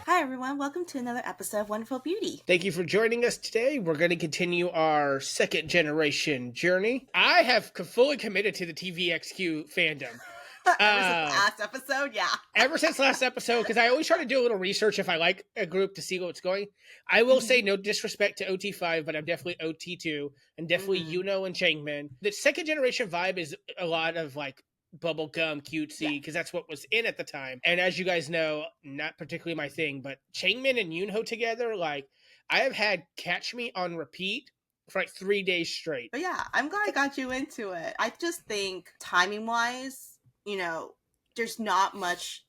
Hi everyone, welcome to another episode of Wonderful Beauty. Thank you for joining us today. We're going to continue our second generation journey. I have fully committed to the TVXQ fandom. Ever since last episode, yeah. Ever since last episode, because I always try to do a little research if I like a group to see what's going. I will say no disrespect to OT5, but I'm definitely OT2 and definitely Yuno and Changmin. The second generation vibe is a lot of like bubblegum cutesy because that's what was in at the time. And as you guys know, not particularly my thing, but Changmin and Yoonho together, like I have had Catch Me on repeat for like 3 days straight. But yeah, I'm glad I got you into it. I just think timing wise, you know, there's not much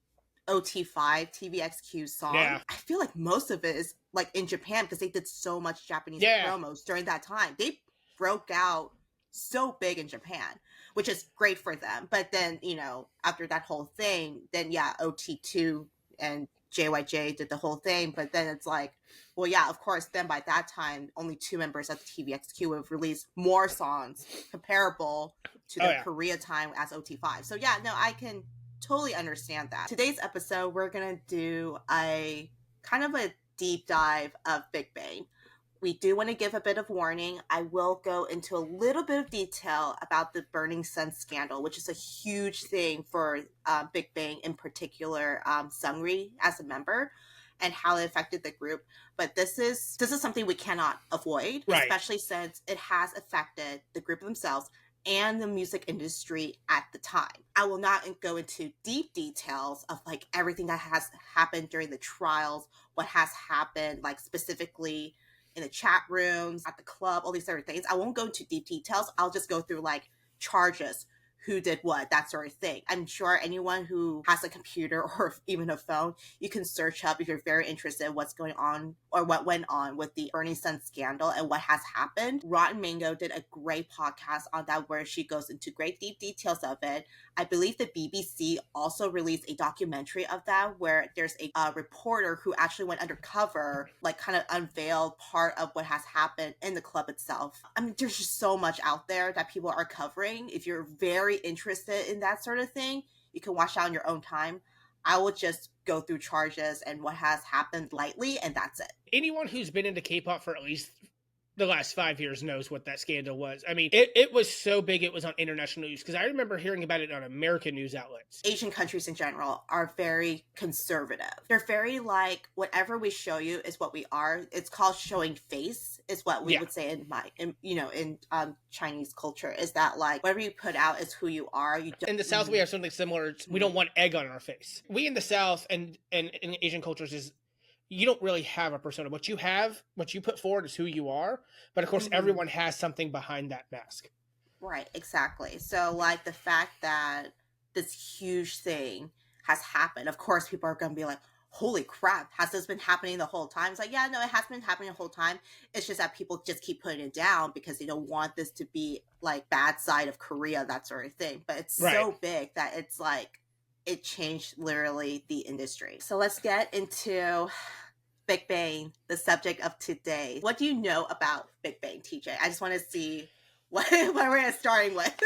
OT5 TVXQ song. Yeah. I feel like most of it is like in Japan because they did so much Japanese promos during that time. They broke out so big in Japan, which is great for them. But then, you know, after that whole thing, then yeah, OT2 and JYJ did the whole thing. But then it's like, well, yeah, of course, then by that time, only 2 members of the TVXQ have released more songs comparable to the Korea time as OT5. So yeah, no, I can totally understand that. Today's episode, we're going to do a kind of a deep dive of BigBang. We do want to give a bit of warning. I will go into a little bit of detail about the Burning Sun scandal, which is a huge thing for BigBang, in particular, Seungri as a member, and how it affected the group. But this is something we cannot avoid, especially since it has affected the group themselves and the music industry at the time. I will not go into deep details of like everything that has happened during the trials, what has happened, like specifically in the chat rooms, at the club, all these sort of things. I won't go into deep details. I'll just go through like charges, who did what, that sort of thing. I'm sure anyone who has a computer or even a phone, you can search up if you're very interested in what's going on or what went on with the Burning Sun scandal and what has happened. Rotten Mango did a great podcast on that where she goes into great deep details of it. I believe the BBC also released a documentary of that where there's a reporter who actually went undercover, like kind of unveiled part of what has happened in the club itself. I mean, there's just so much out there that people are covering. If you're very interested in that sort of thing, you can watch that on your own time. I will just go through charges and what has happened lightly, and that's it. Anyone who's been into K-pop for at least the last 5 years knows what that scandal was. I mean, it was so big it was on international news because I remember hearing about it on American news outlets. Asian countries in general are very conservative. They're very like, whatever we show you is what we are. It's called showing face is what we would say in Chinese culture, is that like whatever you put out is who you are. In the South, we have something similar. We don't want egg on our face. We in the South and in Asian cultures is, you don't really have a persona. What you have, what you put forward is who you are. But of course, everyone has something behind that mask. Right, exactly. So like the fact that this huge thing has happened, of course, people are going to be like, holy crap, has this been happening the whole time? It's like, yeah, no, it has been happening the whole time. It's just that people just keep putting it down because they don't want this to be like bad side of Korea, that sort of thing. But it's so big that it's like, it changed literally the industry. So let's get into BigBang, the subject of today. What do you know about BigBang, TJ? I just want to see what we're starting with.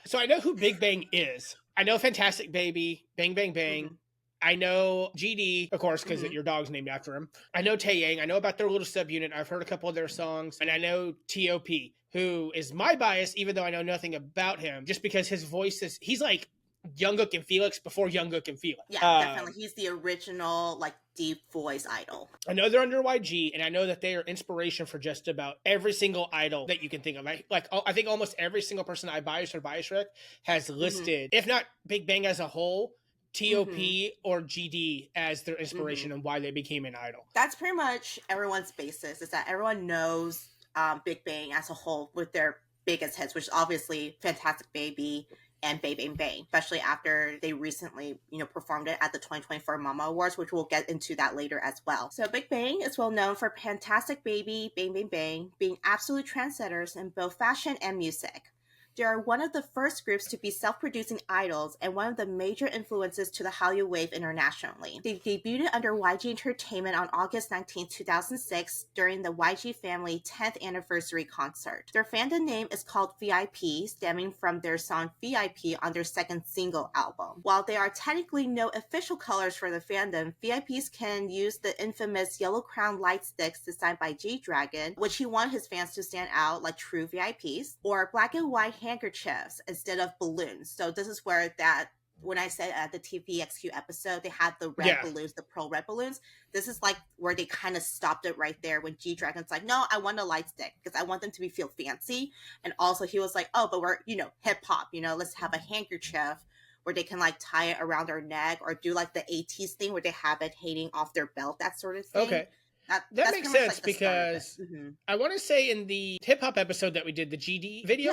So I know who BigBang is. I know Fantastic Baby, Bang Bang Bang. I know GD, of course, because your dog's named after him. I know Taeyang. I know about their little subunit. I've heard a couple of their songs. And I know T.O.P., who is my bias, even though I know nothing about him, just because his voice is, he's like Jungkook and Felix before Jungkook and Felix. Yeah, definitely. He's the original, like, deep voice idol. I know they're under YG, and I know that they are inspiration for just about every single idol that you can think of. I think almost every single person I bias or bias rec has listed, if not BigBang as a whole, T.O.P. or GD as their inspiration and why they became an idol. That's pretty much everyone's basis, is that everyone knows BigBang as a whole with their biggest hits, which is obviously Fantastic Baby and Bang Bang Bang, especially after they recently, performed it at the 2024 Mama Awards, which we'll get into that later as well. So BigBang is well known for Fantastic Baby, Bang Bang Bang being absolute trendsetters in both fashion and music. They are one of the first groups to be self-producing idols and one of the major influences to the Hallyu wave internationally. They debuted under YG Entertainment on August 19, 2006 during the YG Family 10th anniversary concert. Their fandom name is called VIP, stemming from their song VIP on their second single album. While there are technically no official colors for the fandom, VIPs can use the infamous yellow crown light sticks designed by G-Dragon, which he wanted his fans to stand out like true VIPs, or black and white handkerchiefs instead of balloons. So this is where that, when I said at the TVXQ episode, they had the red balloons, the pearl red balloons. This is like where they kind of stopped it right there when G-Dragon's like, no, I want a light stick because I want them to feel fancy. And also he was like, oh, but we're, hip hop, let's have a handkerchief where they can like tie it around their neck or do like the 80s thing where they have it hanging off their belt, that sort of thing. Okay. That makes sense because I want to say in the hip hop episode that we did, the GD video,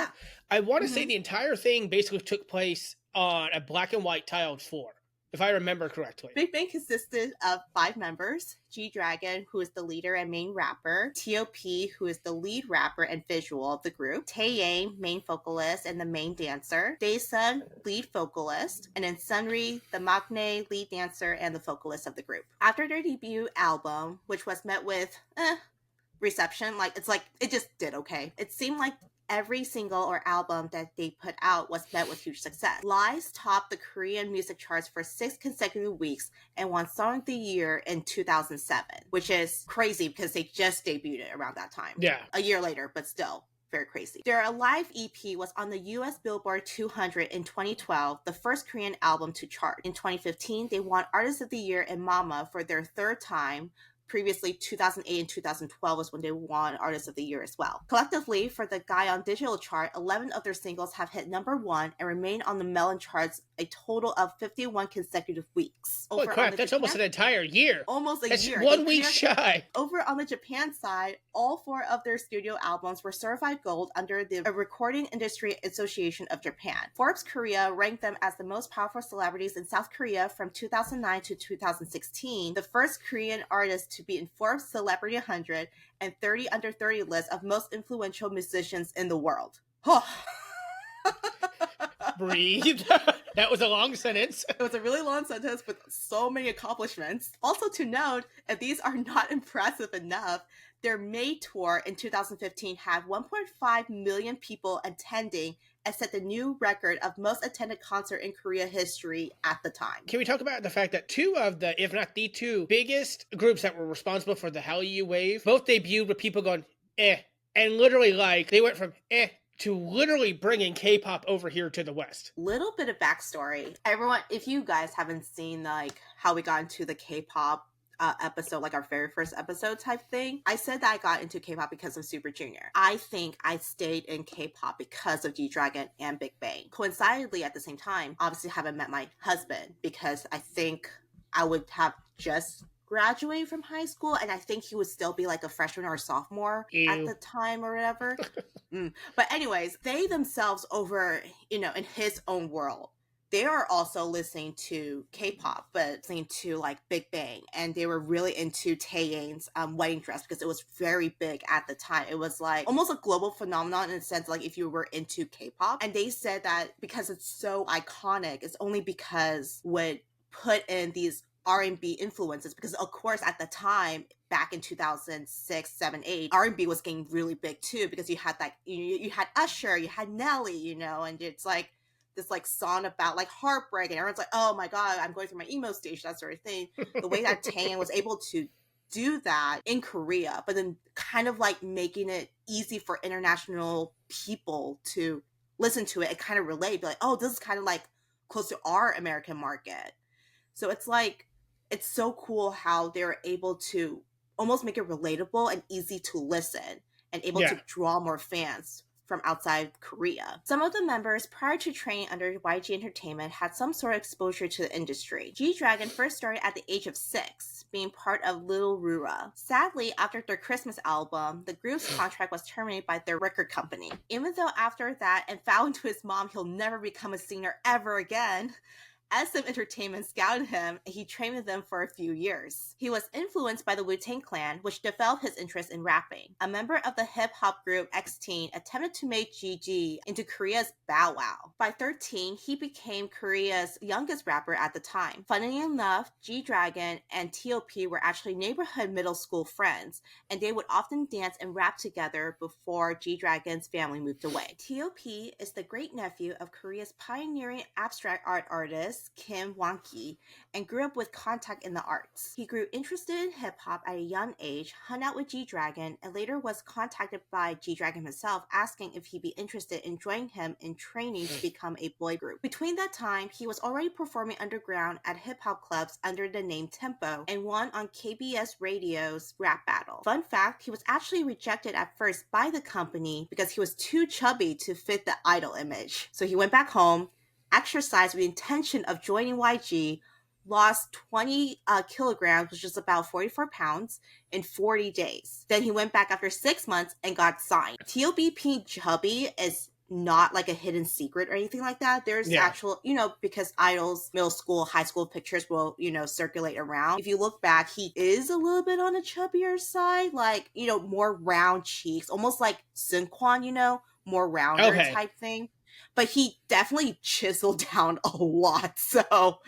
I want to say the entire thing basically took place on a black and white tiled floor, if I remember correctly. BigBang consisted of 5 members: G-Dragon, who is the leader and main rapper; T.O.P., who is the lead rapper and visual of the group; Taeyang, main vocalist and the main dancer; Daesun, lead vocalist; and then Sunri, the maknae, lead dancer and the vocalist of the group. After their debut album, which was met with reception, it just did okay. It seemed like every single or album that they put out was met with huge success. Lies topped the Korean music charts for 6 consecutive weeks and won Song of the Year in 2007, which is crazy because they just debuted around that time. Yeah. A year later, but still very crazy. Their Alive EP was on the US Billboard 200 in 2012, the first Korean album to chart. In 2015, they won Artist of the Year in Mama for their 3rd time. Previously, 2008 and 2012 was when they won Artist of the Year as well. Collectively, for the Gaon Digital Chart, 11 of their singles have hit number 1 and remain on the Melon charts a total of 51 consecutive weeks. Holy crap, that's almost an entire year. Almost a year. That's 1 week shy. Over on the Japan side, all 4 of their studio albums were certified gold under the Recording Industry Association of Japan. Forbes Korea ranked them as the most powerful celebrities in South Korea from 2009 to 2016, the first Korean artist to be in Forbes Celebrity 100 and 30 under 30 list of most influential musicians in the world. Breathe. That was a long sentence. It was a really long sentence with so many accomplishments. Also to note, if these are not impressive enough, their May tour in 2015 had 1.5 million people attending and set the new record of most attended concert in Korea history at the time. Can we talk about the fact that 2 of the, if not the 2, biggest groups that were responsible for the Hallyu wave both debuted with people going, and literally they went from to literally bringing K-pop over here to the West. Little bit of backstory. Everyone, if you guys haven't seen how we got into the K-pop episode, our very first episode type thing, I said that I got into K-pop because of Super Junior. I think I stayed in K-pop because of G-Dragon and BigBang. Coincidentally, at the same time, obviously haven't met my husband because I think I would have just graduated from high school and I think he would still be a freshman or a sophomore at the time or whatever. But anyways, they themselves over, in his own world, they are also listening to K-pop, but listening to Big Bang, and they were really into Taeyang's wedding dress because it was very big at the time. It was almost a global phenomenon in a sense, if you were into K-pop. And they said that because it's so iconic, it's only because would put in these R&B influences, because of course at the time back in 2006, 7, 8, R&B was getting really big too, because you had you had Usher, you had Nelly, and it's this song about heartbreak, and everyone's oh my god, I'm going through my emo stage, that sort of thing. The way that Taeyang was able to do that in Korea, but then kind of making it easy for international people to listen to it and kind of relate, be oh, this is kind of close to our American market. So it's it's so cool how they're able to almost make it relatable and easy to listen and able to draw more fans from outside Korea. Some of the members prior to training under YG Entertainment had some sort of exposure to the industry. G-Dragon first started at the age of 6, being part of Little Rura. Sadly, after their Christmas album, the group's contract was terminated by their record company. Even though after that, and vowing to his mom he'll never become a singer ever again, SM Entertainment scouted him, and he trained with them for a few years. He was influenced by the Wu-Tang Clan, which developed his interest in rapping. A member of the hip-hop group X-Teen attempted to make GG into Korea's Bow Wow. By 13, he became Korea's youngest rapper at the time. Funnily enough, G-Dragon and T.O.P. were actually neighborhood middle school friends, and they would often dance and rap together before G-Dragon's family moved away. T.O.P. is the great-nephew of Korea's pioneering abstract art artist Kim Won-ki, and grew up with contact in the arts. He grew interested in hip-hop at a young age, hung out with G-Dragon, and later was contacted by G-Dragon himself asking if he'd be interested in joining him in training to become a boy group. Between that time, he was already performing underground at hip-hop clubs under the name Tempo and won on KBS Radio's Rap Battle. Fun fact, he was actually rejected at first by the company because he was too chubby to fit the idol image. So he went back home, exercised with the intention of joining YG, lost 20 kilograms, which is about 44 pounds, in 40 days. Then he went back after 6 months and got signed. T.O.B. being chubby is not like a hidden secret or anything like that. There's actual, because idols, middle school, high school pictures will, circulate around. If you look back, he is a little bit on the chubbier side, like, more round cheeks, almost like Seungkwan, more rounder type thing. But he definitely chiseled down a lot. So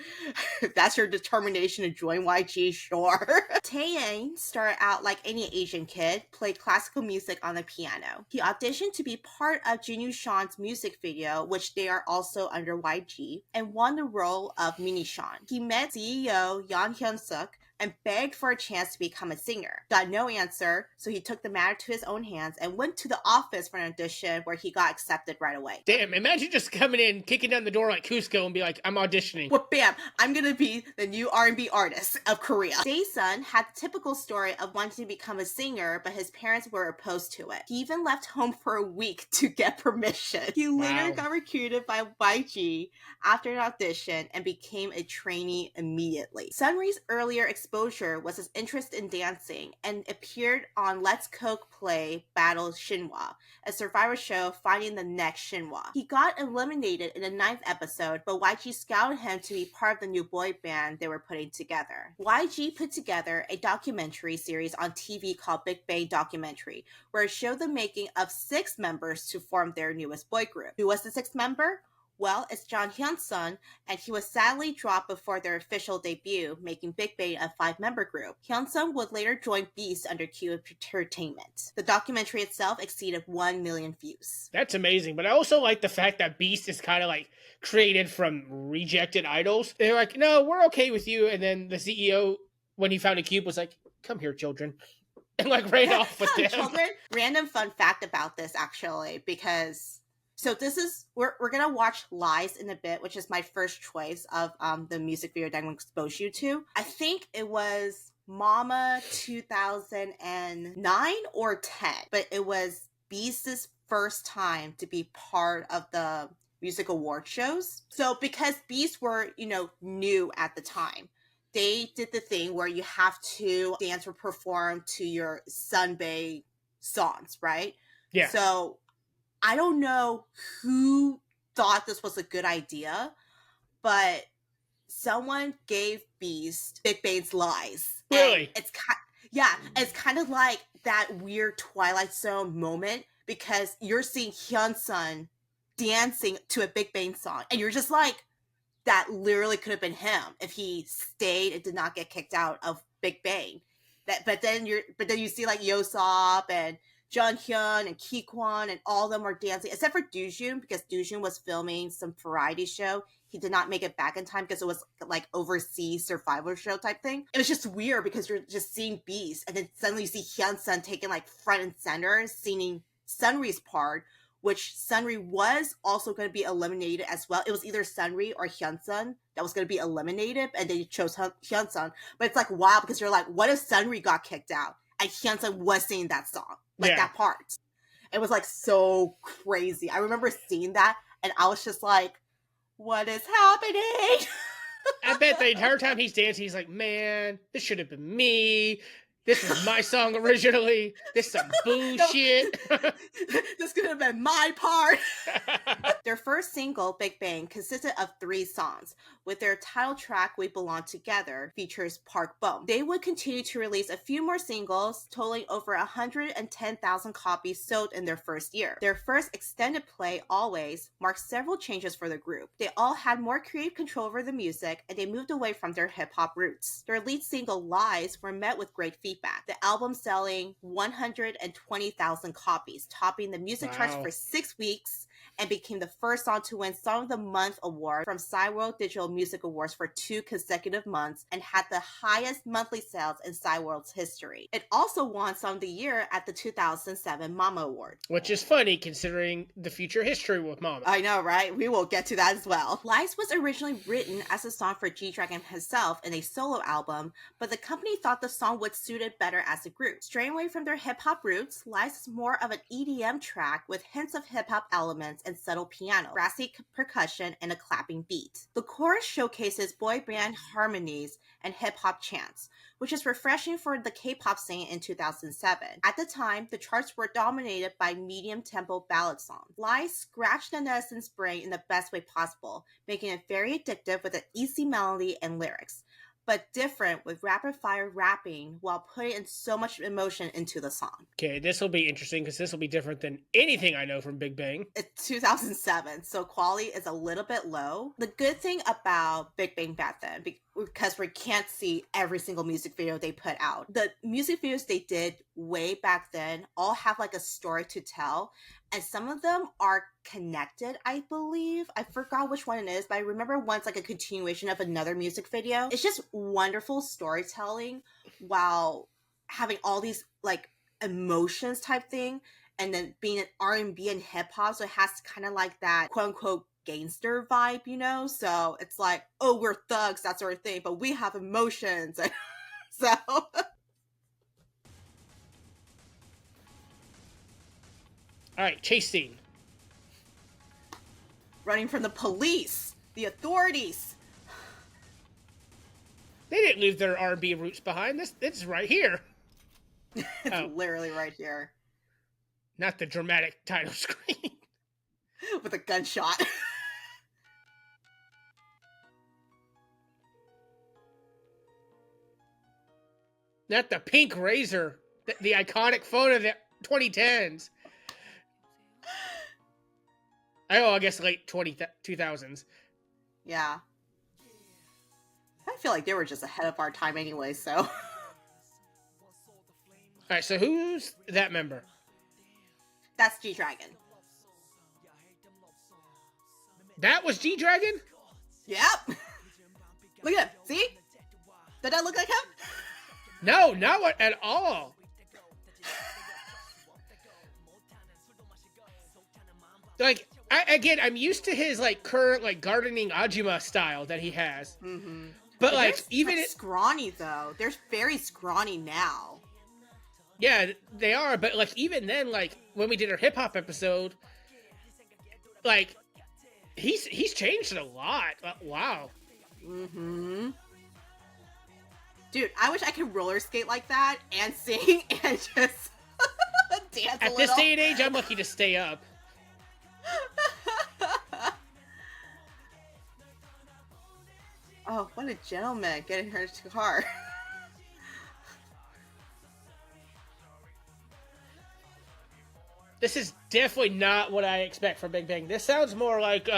if that's your determination to join YG, sure. Taeyang started out like any Asian kid, played classical music on the piano. He auditioned to be part of Junwoo Sean's music video, which they are also under YG, and won the role of Mini Sean. He met CEO Yeon Hyun-suk and begged for a chance to become a singer. Got no answer, so he took the matter to his own hands and went to the office for an audition where he got accepted right away. Damn, imagine just coming in, kicking down the door like Cusco and be like, I'm auditioning. Well, bam, I'm gonna be the new R&B artist of Korea. Daesun had the typical story of wanting to become a singer, but his parents were opposed to it. He even left home for a week to get permission. He later got recruited by YG after an audition and became a trainee immediately. Sunri's earlier exposure was his interest in dancing and appeared on Let's Coke Play Battle Shinhwa, a survivor show finding the next Shinhwa. He got eliminated in the 9th episode, but YG scouted him to be part of the new boy band they were putting together. YG put together a documentary series on TV called BigBang Documentary, where it showed the making of 6 members to form their newest boy group. Who was the 6th member? Well, it's Jang Hyun-sun, and he was sadly dropped before their official debut, making BigBang a 5-member group. Hyun-sun would later join Beast under Q Entertainment. The documentary itself exceeded 1 million views. That's amazing, but I also like the fact that Beast is kind of like created from rejected idols. They're like, no, we're okay with you, and then the CEO, when he found a cube, was like, come here, children. And like ran off with them. Children? Random fun fact about this, actually, because... So this is, we're going to watch Lies in a bit, which is my first choice of the music video that I'm going to expose you to. I think it was Mama 2009 or 10, but it was Beast's first time to be part of the music award shows. So because Beast were, new at the time, they did the thing where you have to dance or perform to your Sunbae songs, right? Yeah. So I don't know who thought this was a good idea, but someone gave Beast BigBang's Lies. Really? And it's kind of like that weird Twilight Zone moment because you're seeing Hyun-sun dancing to a BigBang song, and you're just like, that literally could have been him if he stayed and did not get kicked out of BigBang. But then you see like Yosop and Junghyun and Kikwon and all of them are dancing, except for Doojun, because Doojun was filming some variety show. He did not make it back in time because it was like overseas survival show type thing. It was just weird because you're just seeing Beast, and then suddenly you see Hyun-sun taking like front and center, singing Sunri's part, which Sunri was also going to be eliminated as well. It was either Sunri or Hyun-sun that was going to be eliminated, and they chose Hyun-sun. But it's like, wow, because you're like, what if Sunri got kicked out and Hyun-sun was singing that song? Like that part. It was like so crazy. I remember seeing that and I was just like, what is happening? I bet the entire time he's dancing, he's like, man, this should have been me. This was my song originally. This is some bullshit. This could have been my part. Their first single, BigBang, consisted of 3 songs, with their title track, We Belong Together, features Park Bom. They would continue to release a few more singles, totaling over 110,000 copies sold in their first year. Their first extended play, Always, marked several changes for the group. They all had more creative control over the music, and they moved away from their hip-hop roots. Their lead single, Lies, were met with great feedback, the album selling 120,000 copies, topping the music charts for 6 weeks, and became the first song to win Song of the Month award from Cyworld Digital Music Awards for 2 consecutive months, and had the highest monthly sales in Cyworld's history. It also won Song of the Year at the 2007 Mama Award. Which is funny considering the future history with Mama. I know, right? We will get to that as well. Lies was originally written as a song for G-Dragon himself in a solo album, but the company thought the song would suit it better as a group. Straying away from their hip-hop roots, Lies is more of an EDM track with hints of hip-hop elements and subtle piano, brassy percussion, and a clapping beat. The chorus showcases boy band harmonies and hip-hop chants, which is refreshing for the K-pop scene in 2007. At the time, the charts were dominated by medium-tempo ballad songs. Lies scratched the netizens' brain in the best way possible, making it very addictive with an easy melody and lyrics, but different with rapid-fire rapping while putting in so much emotion into the song. Okay, this will be interesting because this will be different than anything I know from BigBang. It's 2007, so quality is a little bit low. The good thing about BigBang back then, because we can't see every single music video they put out, the music videos they did way back then all have like a story to tell, and some of them are connected, I believe. I forgot which one it is, but I remember one's like a continuation of another music video. It's just wonderful storytelling while having all these like emotions type thing, and then being an R&B and hip-hop, so it has kind of like that quote-unquote gangster vibe, you know? So it's like, oh, we're thugs, that sort of thing, but we have emotions. So... Alright, chase scene. Running from the police, the authorities. They didn't leave their R&B roots behind. This is right here. It's literally right here. Not the dramatic title screen. With a gunshot. Not the pink razor. The iconic phone of the 2010s. Oh, I guess late 2000s. Yeah. I feel like they were just ahead of our time anyway, so. Alright, so who's that member? That's G-Dragon. That was G-Dragon? Yep. Look at him. See? Does that look like him? No, not at all. Like, I'm used to his like current like gardening Ajima style that he has. Mm-hmm. But like even like, scrawny though. They're very scrawny now. Yeah, they are. But like even then, like when we did our hip hop episode, like he's changed a lot. Wow. Mm-hmm. Dude, I wish I could roller skate like that and sing and just dance a little. At this day and age, I'm lucky to stay up. Oh, what a gentleman getting her to the car. This is definitely not what I expect from BigBang. This sounds more like, who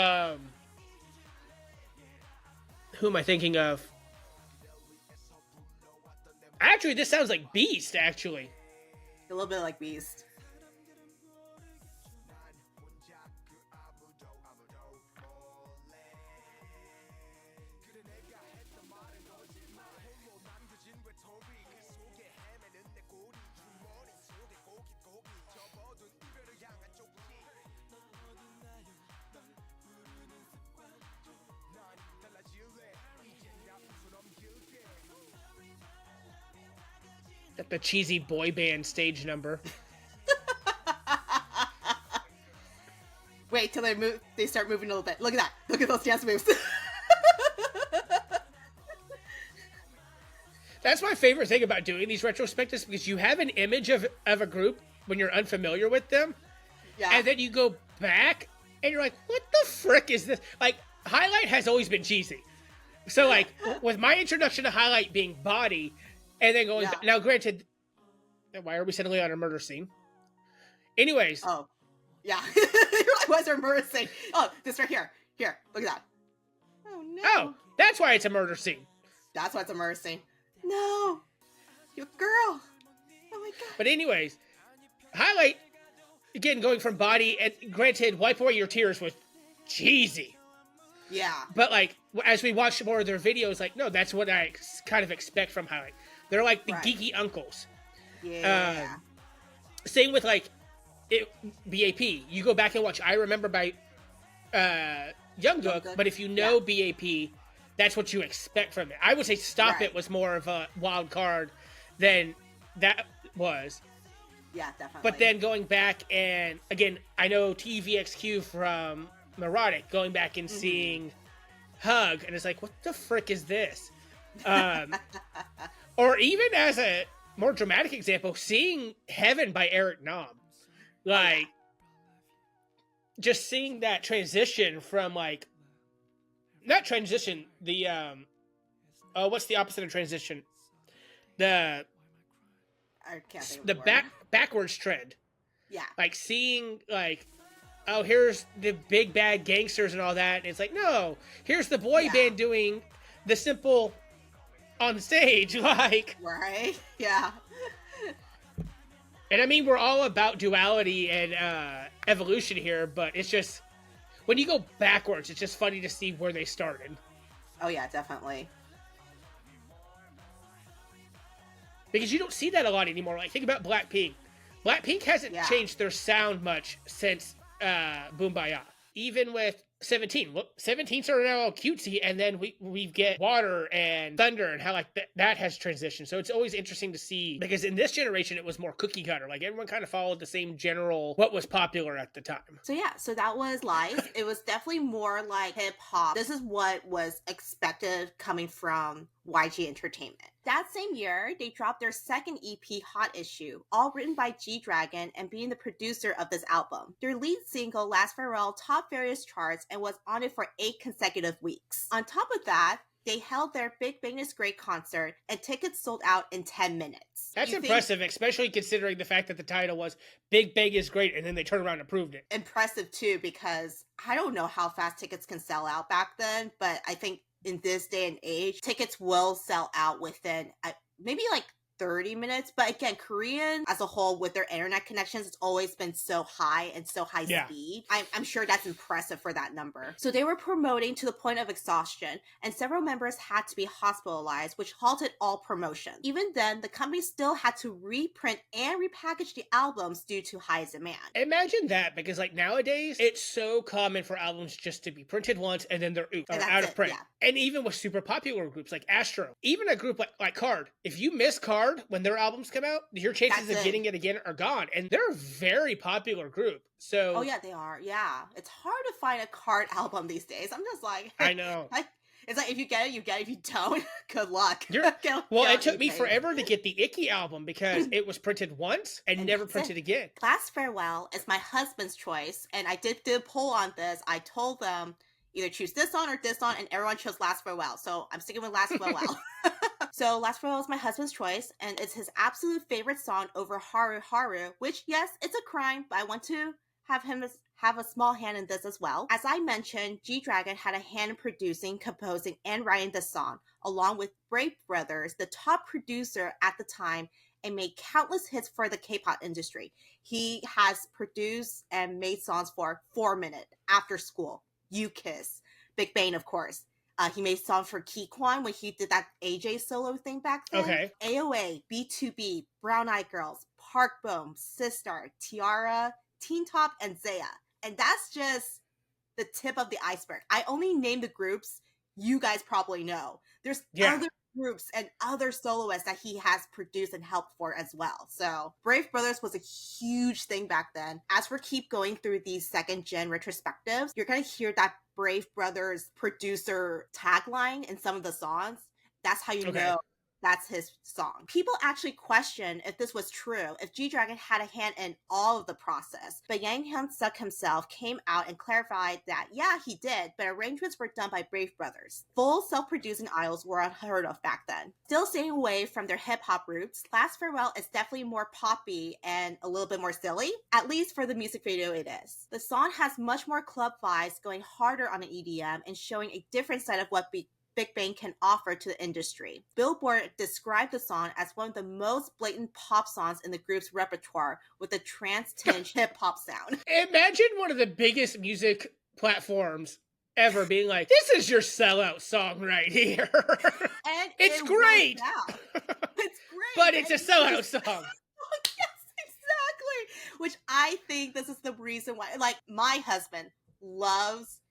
am I thinking of? Actually, this sounds like Beast, actually. A little bit like Beast. Got the cheesy boy band stage number. Wait till they move. They start moving a little bit. Look at that. Look at those dance moves. That's my favorite thing about doing these retrospectives, because you have an image of a group when you're unfamiliar with them, and then you go back and you're like, what the frick is this? Like, Highlight has always been cheesy. So, like, with my introduction to Highlight being Body, and then going... Now, granted, why are we suddenly on a murder scene? Anyways. Oh, yeah. You're like, what's our murder scene? Oh, this right here. Here, look at that. Oh, no. Oh, that's why it's a murder scene. That's why it's a murder scene. No. Your girl. Oh, my God. But anyways, Highlight, again, going from Body, and granted, Wipe Away Your Tears was cheesy. Yeah. But, like, as we watch more of their videos, like, no, that's what I kind of expect from Highlight. They're like the geeky uncles. Yeah. Same with, like, BAP. You go back and watch I Remember by Jungkook, but if you know BAP, that's what you expect from it. I would say Stop It was more of a wild card than that was. Yeah, definitely. But then going back and, again, I know TVXQ from Neurotic, going back and seeing Hug, and it's like, what the frick is this? Or even as a more dramatic example, seeing Heaven by Eric Nam. Like, just seeing that transition from, like, not transition, the, what's the opposite of transition? I can't think of the word. Backwards trend. Yeah. Like, seeing, like, oh, here's the big bad gangsters and all that. And it's like, no, here's the boy band doing the simple on stage. Like, right? Yeah. And I mean, we're all about duality and evolution here, but it's just, when you go backwards, it's just funny to see where they started. Oh, yeah, definitely. Because you don't see that a lot anymore. Like, think about Blackpink. Blackpink hasn't changed their sound much since Boombaya. Even with 17. Look, 17 started out all cutesy, and then we get Water and Thunder, and how like that has transitioned. So it's always interesting to see, because in this generation it was more cookie cutter. Like, everyone kind of followed the same general what was popular at the time. So yeah, so that was Lies. It was definitely more like hip hop. This is what was expected coming from YG Entertainment. That same year, they dropped their second EP, Hot Issue, all written by G-Dragon and being the producer of this album. Their lead single, Last Farewell, topped various charts and was on it for 8 consecutive weeks. On top of that, they held their Big Bang is Great concert, and tickets sold out in 10 minutes. That's impressive, especially considering the fact that the title was Big Bang is Great, and then they turned around and proved it. Impressive, too, because I don't know how fast tickets can sell out back then, but I think in this day and age, tickets will sell out within maybe like 30 minutes. But again, Korean as a whole, with their internet connections, it's always been so high and so high speed. I'm sure that's impressive for that number. So they were promoting to the point of exhaustion, and several members had to be hospitalized, which halted all promotion. Even then, the company still had to reprint and repackage the albums due to high demand. Imagine that, because like nowadays, it's so common for albums just to be printed once and then they're out of print. Yeah. And even with super popular groups like Astro, even a group like Card, if you miss Card when their albums come out, your chances of getting it again are gone. And they're a very popular group. So oh yeah, they are. Yeah, it's hard to find a Card album these days. I'm just like, I know. It's like, if you get it, you get it. If you don't, good luck. Well, it took me forever to get the Icky album because it was printed once and never printed again. Last Farewell is my husband's choice, and I did a poll on this. I told them either choose this song or this song, and everyone chose Last Farewell. So I'm sticking with Last Farewell. So Last Farewell is my husband's choice, and it's his absolute favorite song over Haru Haru, which, yes, it's a crime, but I want to have him have a small hand in this as well. As I mentioned, G-Dragon had a hand in producing, composing, and writing this song, along with Brave Brothers, the top producer at the time, and made countless hits for the K-pop industry. He has produced and made songs for 4 Minute, After School, You Kiss, Big Bang, of course. He made songs for Keyquan when he did that AJ solo thing back then. Okay. AOA, B2B, Brown Eyed Girls, Park Boom, Sistar, Tiara, Teen Top, and Zaya. And that's just the tip of the iceberg. I only named the groups you guys probably know. There's other groups and other soloists that he has produced and helped for as well. So Brave Brothers was a huge thing back then. As we keep going through these second gen retrospectives, you're going to hear that Brave Brothers producer tagline in some of the songs. That's how you know that's his song. People actually question if this was true, if G-Dragon had a hand in all of the process. But Yang Hyun-suk himself came out and clarified that, yeah, he did, but arrangements were done by Brave Brothers. Full self-producing idols were unheard of back then. Still staying away from their hip-hop roots, Last Farewell is definitely more poppy and a little bit more silly, at least for the music video it is. The song has much more club vibes, going harder on an EDM and showing a different side of what BigBang can offer to the industry. Billboard described the song as one of the most blatant pop songs in the group's repertoire, with a trance-tinged hip-hop sound. Imagine one of the biggest music platforms ever being like, this is your sellout song right here. And it's great. It's great. But it's a sellout song. Yes, exactly. Which I think this is the reason why, like, my husband loves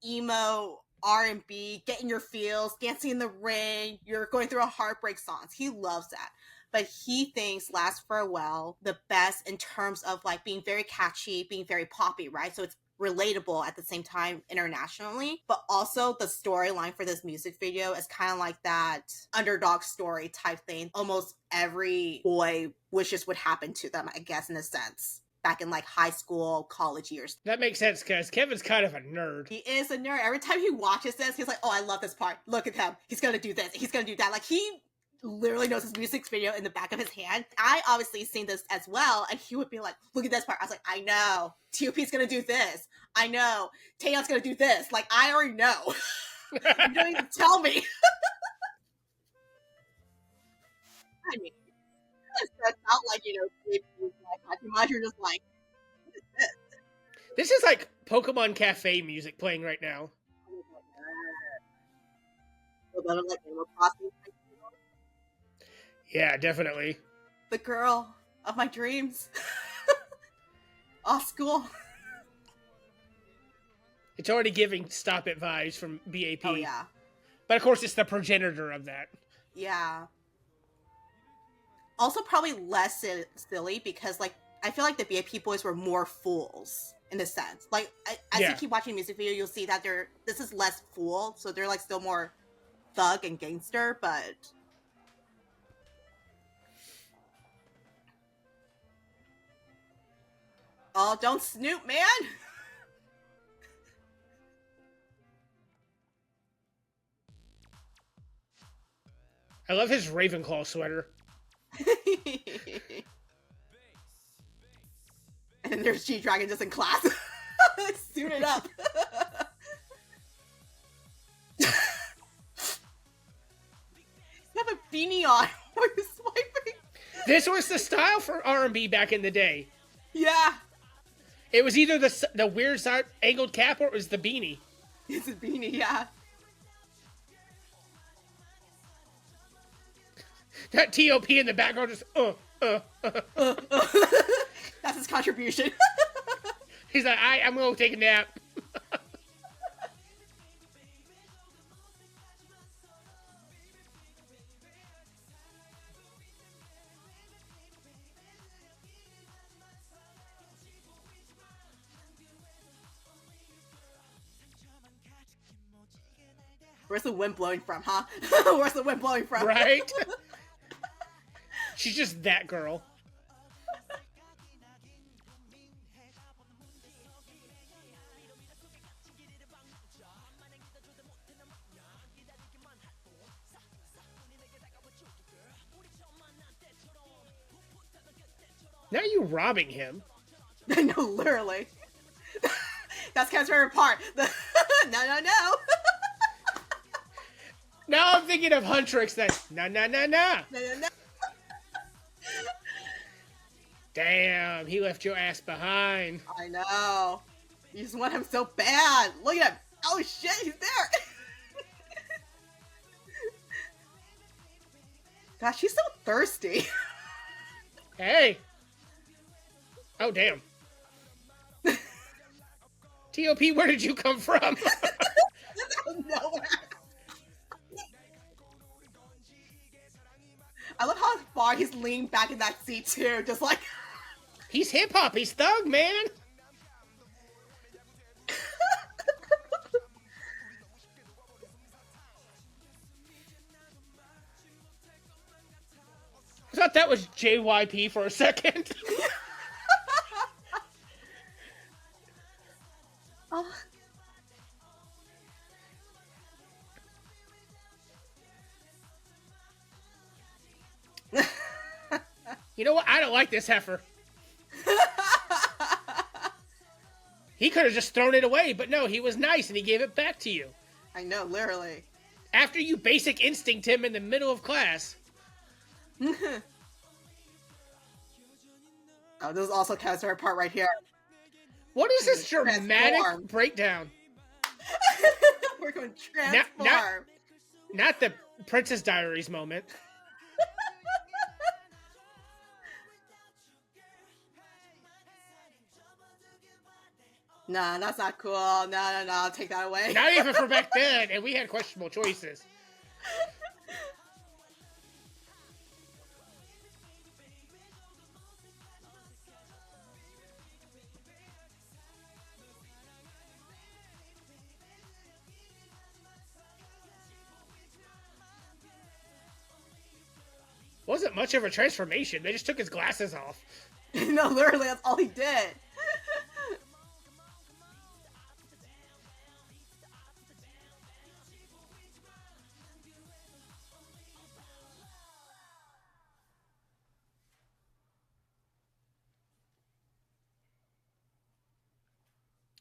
emo R&B, getting your feels, dancing in the rain, you're going through a heartbreak songs. He loves that. But he thinks Last Farewell the best in terms of like being very catchy, being very poppy, right? So it's relatable at the same time internationally, but also the storyline for this music video is kind of like that underdog story type thing. Almost every boy wishes would happen to them, I guess, in a sense, back in like high school, college years. That makes sense because Kevin's kind of a nerd. He is a nerd. Every time he watches this, he's like, oh, I love this part. Look at him. He's gonna do this. He's gonna do that. Like, he literally knows his music video in the back of his hand. I obviously seen this as well, and he would be like, look at this part. I was like, I know. T.O.P's gonna do this. I know. Taeyon's gonna do this. Like, I already know. You don't even tell me. I mean, it's not like, you know, like, you're just like, what is this? This is like Pokemon Cafe music playing right now. Like Animal Crossing. Yeah, definitely. The girl of my dreams. Off school. It's already giving Stop It vibes from BAP. Oh, yeah. But of course, it's the progenitor of that. Yeah. Also, probably less silly because, like, I feel like the BAP boys were more fools in a sense. Like, as you keep watching the music video, you'll see that this is less fool, so they're like still more thug and gangster, but oh, don't snoop, man. I love his Ravenclaw sweater. And there's G-Dragon just in class. Suited up. You have a beanie on while you're swiping. This was the style for R&B back in the day. Yeah. It was either the weird side angled cap or it was the beanie. It's a beanie, yeah. That T.O.P. in the background just, That's his contribution. He's like, I'm going to take a nap. Where's the wind blowing from, huh? Where's the wind blowing from? Right? She's just that girl. Now you're robbing him. No, literally. That's Kev's favorite part. No. Now I'm thinking of Huntrix. That no. No. Damn, he left your ass behind. I know. You just want him so bad. Look at him. Oh shit, he's there. Gosh, he's so thirsty. Hey. Oh, damn. T.O.P., where did you come from? Out of nowhere. I love how far he's leaned back in that seat, too. Just like... He's hip-hop. He's thug, man. that was JYP for a second. Oh. You know what? I don't like this heifer. He could have just thrown it away, but no, he was nice and he gave it back to you. I know, literally. After you basic instinct him in the middle of class. Oh, this also counts for a part right here. What is this dramatic breakdown? We're going to transform. Not the Princess Diaries moment. Nah, that's not cool. No, I'll take that away. Not even for back then, and we had questionable choices. Wasn't much of a transformation. They just took his glasses off. No, literally, that's all he did.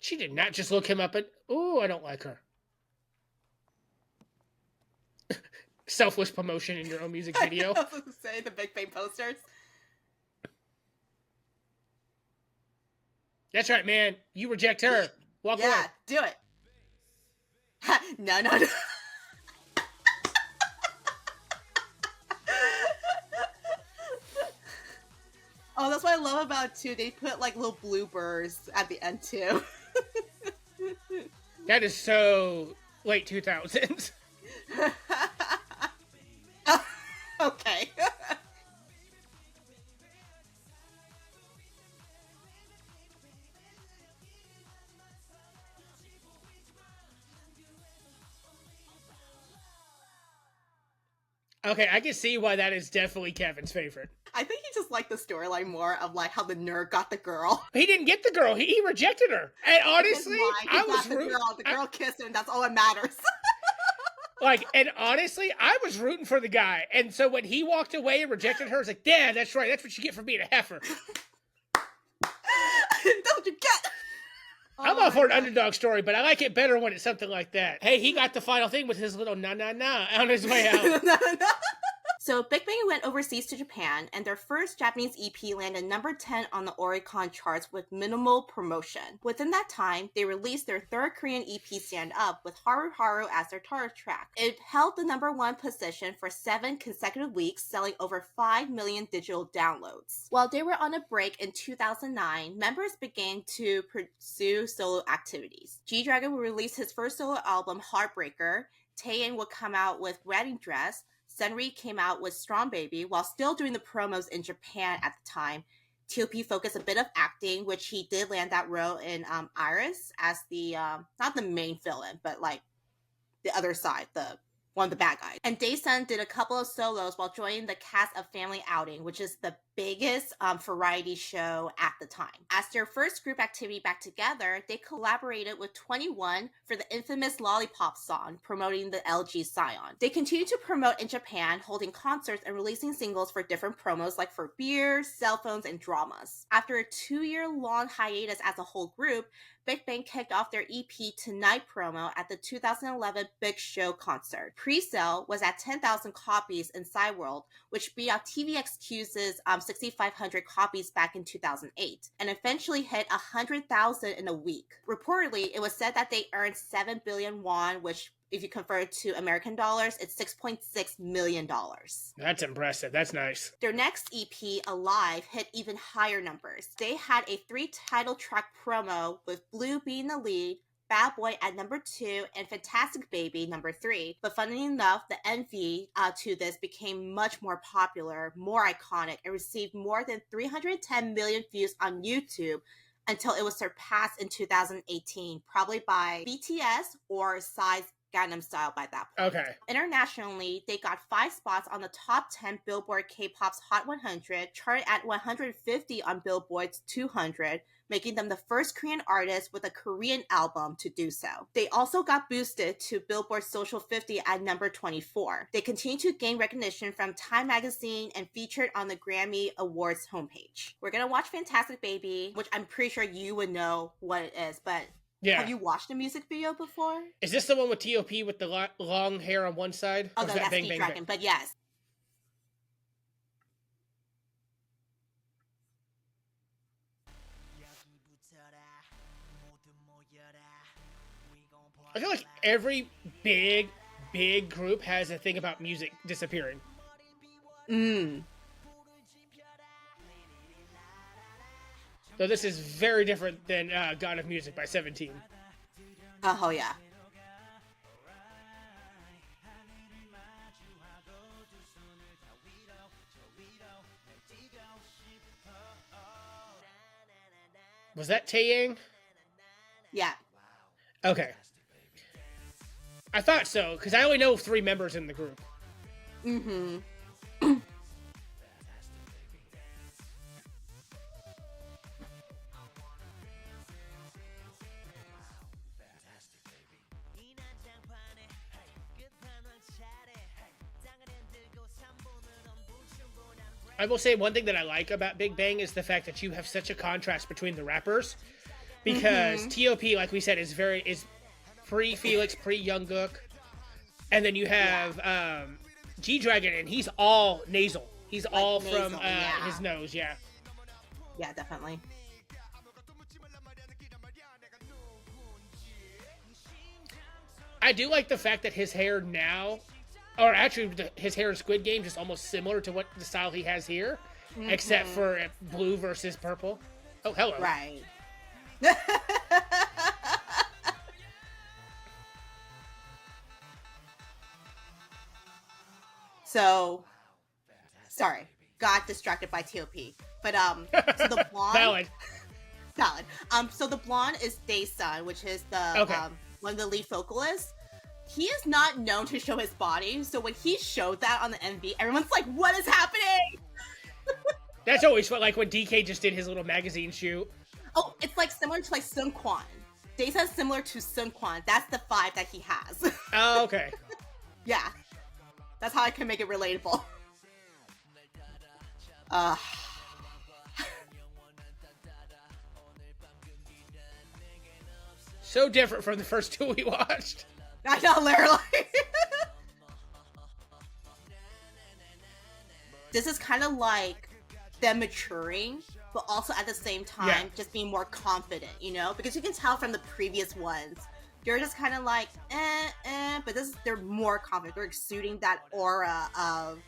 She did not just look him up and, ooh, I don't like her. Selfless promotion in your own music video. I was going to say, the BigBang posters. That's right, man. You reject her. Walk away. Yeah, do it. No. Oh, that's what I love about, too. They put, like, little bloopers at the end, too. That is so late 2000s. Okay. Okay, I can see why that is definitely Kevin's favorite. I think he just liked the storyline more of like how the nerd got the girl. He didn't get the girl. He rejected her. And honestly, I was rooting. The girl kissed him. That's all that matters. And honestly, I was rooting for the guy. And so when he walked away and rejected her, I was like, yeah, that's right. That's what you get for being a heifer. That's what you get. I'm all for an underdog story, but I like it better when it's something like that. Hey, he got the final thing with his little na on his way out. So BigBang went overseas to Japan, and their first Japanese EP landed number 10 on the Oricon charts with minimal promotion. Within that time, they released their third Korean EP, Stand Up, with Haru Haru as their title track. It held the number 1 position for 7 consecutive weeks, selling over 5 million digital downloads. While they were on a break in 2009, members began to pursue solo activities. G-Dragon would release his first solo album, Heartbreaker. Taein would come out with Wedding Dress. Sunri came out with Strong Baby while still doing the promos in Japan at the time. T.O.P focused a bit of acting, which he did land that role in Iris as the, not the main villain, but like the other side, one of the bad guys. And Daesun did a couple of solos while joining the cast of Family Outing, which is the biggest variety show at the time. As their first group activity back together, they collaborated with 21 for the infamous Lollipop song, promoting the LG Scion. They continued to promote in Japan, holding concerts and releasing singles for different promos like for beers, cell phones, and dramas. After a 2-year-long hiatus as a whole group, BigBang kicked off their EP Tonight promo at the 2011 Big Show concert. Pre-sale was at 10,000 copies in Cyworld, which beat out TVXQ's 6,500 copies back in 2008, and eventually hit 100,000 in a week. Reportedly, it was said that they earned 7 billion won, which if you convert it to American dollars, it's $6.6 million. That's impressive. That's nice. Their next EP, Alive, hit even higher numbers. They had a 3 title track promo with Blue being the lead, Bad Boy at number 2, and Fantastic Baby number 3. But funny enough, the MV to this became much more popular, more iconic, and received more than 310 million views on YouTube until it was surpassed in 2018, probably by BTS or Psy's Gangnam Style by that point. Okay. Internationally, they got 5 spots on the top 10 Billboard K-pop's Hot 100, charted at 150 on Billboard's 200, making them the first Korean artist with a Korean album to do so. They also got boosted to Billboard's Social 50 at number 24. They continue to gain recognition from Time Magazine and featured on the Grammy Awards homepage. We're gonna watch Fantastic Baby, which I'm pretty sure you would know what it is, but have you watched a music video before? Is this the one with T.O.P. with the long hair on one side? Oh, no, that's G-Dragon, but yes. I feel like every big group has a thing about music disappearing. So this is very different than God of Music by 17. Oh, yeah. Was that Taeyang? Yeah. Okay. I thought so, because I only know 3 members in the group. Mm-hmm. I will say one thing that I like about BigBang is the fact that you have such a contrast between the rappers, because T.O.P., like we said, is pre-Felix, pre-Jungkook, and then you have G-Dragon, and he's all nasal. He's like all nasal, from his nose, yeah. Yeah, definitely. I do like the fact that his hair now, or actually his hair in Squid Games is almost similar to what the style he has here, except for blue versus purple. Oh, hello. Right. So, sorry, got distracted by T.O.P. But so the blonde, valid. So the blonde is Daesun, which is the one of the lead vocalists. He is not known to show his body, so when he showed that on the MV, everyone's like, "What is happening?" That's always fun. Like when DK just did his little magazine shoot. Oh, it's like similar to like Seungkwan. Daesun's similar to Seungkwan. That's the vibe that he has. Oh, okay. Yeah. That's how I can make it relatable. So different from the first 2 we watched. I know, literally. This is kind of like them maturing, but also at the same time just being more confident, you know? Because you can tell from the previous ones, they're just kind of like, but they're more confident. They're exuding that aura of,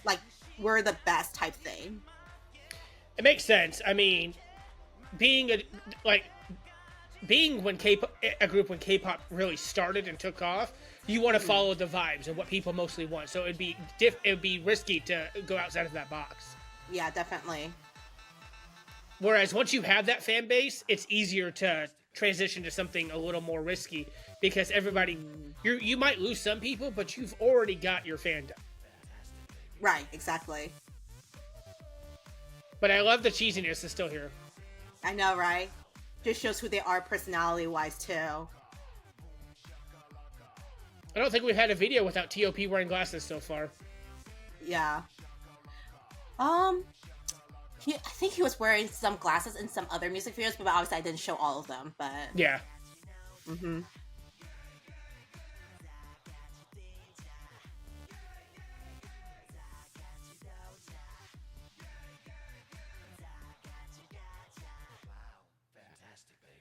like, we're the best type thing. It makes sense. I mean, being when when K-pop really started and took off, you want to follow the vibes and what people mostly want. So it'd be risky to go outside of that box. Yeah, definitely. Whereas once you have that fan base, it's easier to transition to something a little more risky because everybody, you might lose some people, but you've already got your fandom. Right, exactly. But I love the cheesiness is still here. I know, right? Just shows who they are personality-wise, too. I don't think we've had a video without T.O.P. wearing glasses so far. Yeah. I think he was wearing some glasses in some other music videos, but obviously I didn't show all of them, but... Yeah. Mm-hmm.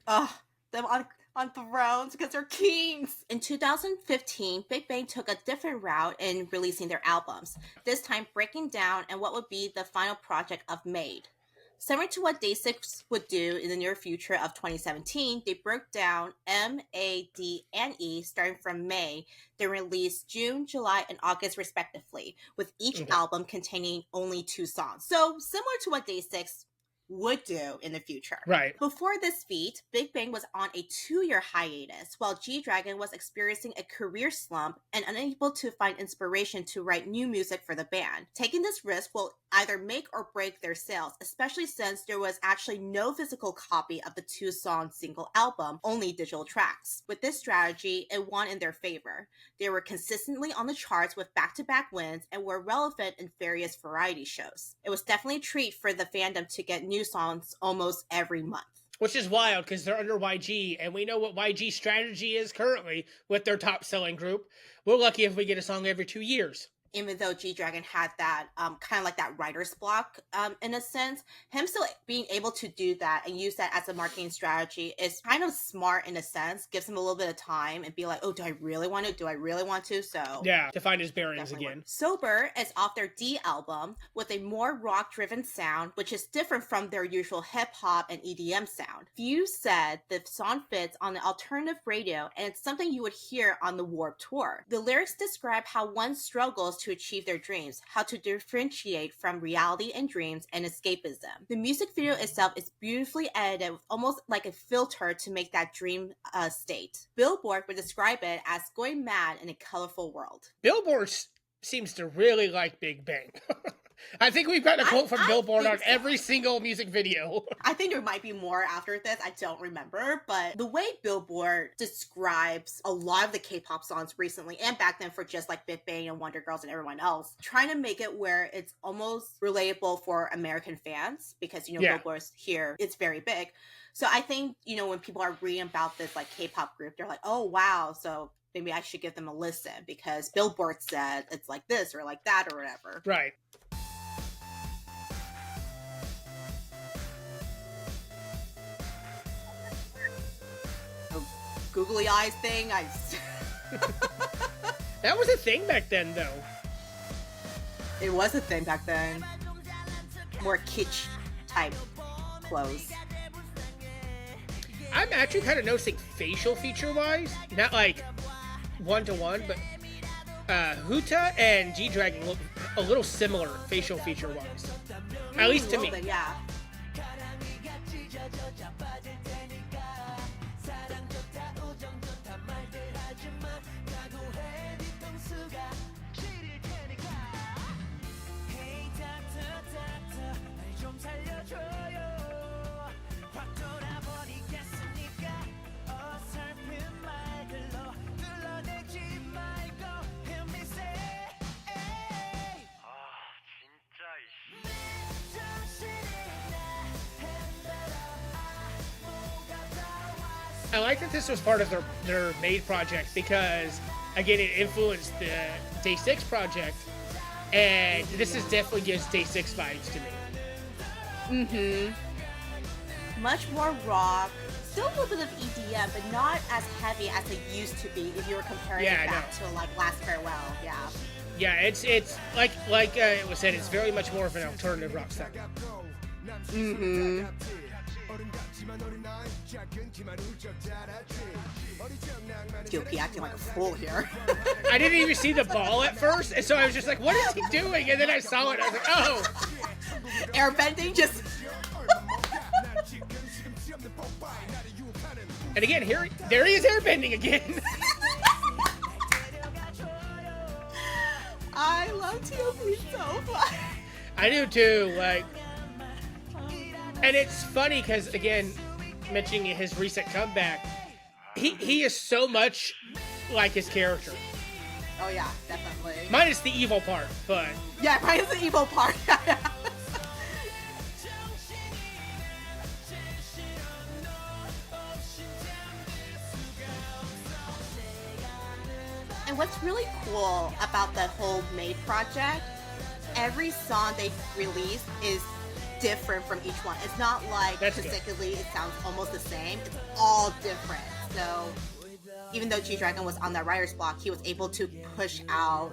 Oh, them on thrones because they're kings. In 2015, BigBang took a different route in releasing their albums, this time breaking down and what would be the final project of Made. Similar to what Day6 would do in the near future of 2017, they broke down M, A, D, and E starting from May. They released June, July, and August respectively, with each album containing only 2 songs. So similar to what Day6 would do in the future. Right. Before this feat, Big Bang was on a 2-year hiatus, while G-Dragon was experiencing a career slump and unable to find inspiration to write new music for the band. Taking this risk will either make or break their sales, especially since there was actually no physical copy of the 2-song single album, only digital tracks. With this strategy, it won in their favor. They were consistently on the charts with back-to-back wins and were relevant in various variety shows. It was definitely a treat for the fandom to get new songs almost every month. Which is wild because they're under YG, and we know what YG's strategy is currently with their top-selling group. We're lucky if we get a song every 2 years. Even though G-Dragon had that kind of like that writer's block in a sense, him still being able to do that and use that as a marketing strategy is kind of smart in a sense. Gives him a little bit of time and be like, oh, do I really want to? Do I really want to? So yeah, to find his bearings again. Sober is off their D album with a more rock-driven sound, which is different from their usual hip-hop and EDM sound. Few said the song fits on the alternative radio, and it's something you would hear on the Warped Tour. The lyrics describe how one struggles to achieve their dreams, how to differentiate from reality and dreams and escapism. The music video itself is beautifully edited with almost like a filter to make that dream state. Billboard would describe it as going mad in a colorful world. Billboard seems to really like Big Bang. I think we've gotten a quote from Billboard on every single music video. I think there might be more after this. I don't remember. But the way Billboard describes a lot of the K-pop songs recently and back then for just like Big Bang and Wonder Girls and everyone else, trying to make it where it's almost relatable for American fans because, Billboard's here, it's very big. So I think, when people are reading about this like K-pop group, they're like, oh, wow. So maybe I should give them a listen because Billboard said it's like this or like that or whatever. Right. Googly eyes thing. That was a thing back then, though. It was a thing back then. More kitsch type clothes. I'm actually kind of noticing facial feature-wise, not like one-to-one, but Huta and G-Dragon look a little similar facial feature-wise. At least to me. Bit, yeah. I like that this was part of their Made project because, again, it influenced the Day 6 project, and this is definitely gives Day 6 vibes to me. Mm-hmm. Much more rock, still a little bit of EDM, but not as heavy as it used to be if you were comparing it back to like Last Farewell. Yeah. Yeah, it's like it was said, it's very much more of an alternative rock style. Mm-hmm. B2uty acting like a fool here. I didn't even see the ball at first, and so I was just like, what is he doing? And then I saw it, I was like, oh! Airbending just... And again, there he is airbending again. I love B2uty so much. I do too, like... And it's funny because, again, mentioning his recent comeback, he is so much like his character. Oh yeah, definitely. Minus the evil part, but... Yeah, minus the evil part. And what's really cool about the whole Made project, every song they release is different from each one. It's not like consecutively it sounds almost the same. It's all different. So even though G-Dragon was on that writer's block, he was able to push out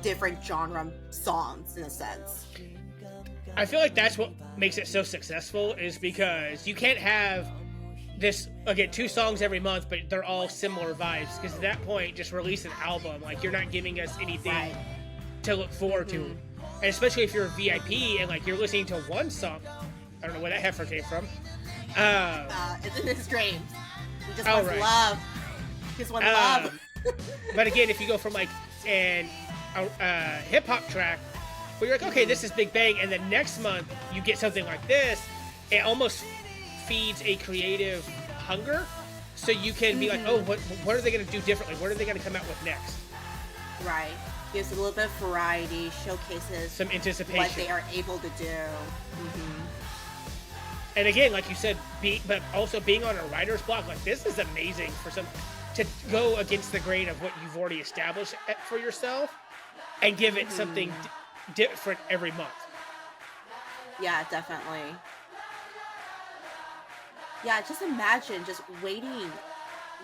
different genre songs in a sense. I feel like that's what makes it so successful is because you can't have this, again, 2 songs every month, but they're all similar vibes because at that point, just release an album. Like, you're not giving us anything to look forward to. And especially if you're a VIP and like you're listening to one song I don't know where that heifer came from. It's in his dreams. He just wants love. He just wants love. But again, if you go from like a hip hop track, where you're like, okay, this is Big Bang, and then next month you get something like this, it almost feeds a creative hunger, so you can be like, oh, what are they going to do differently? What are they going to come out with next? Right. Gives a little bit of variety, showcases some anticipation, what they are able to do. Mm-hmm. And again, like you said, but also being on a writer's block, like this is amazing for some to go against the grain of what you've already established for yourself and give it something different every month. Yeah, definitely. Yeah, just imagine just waiting,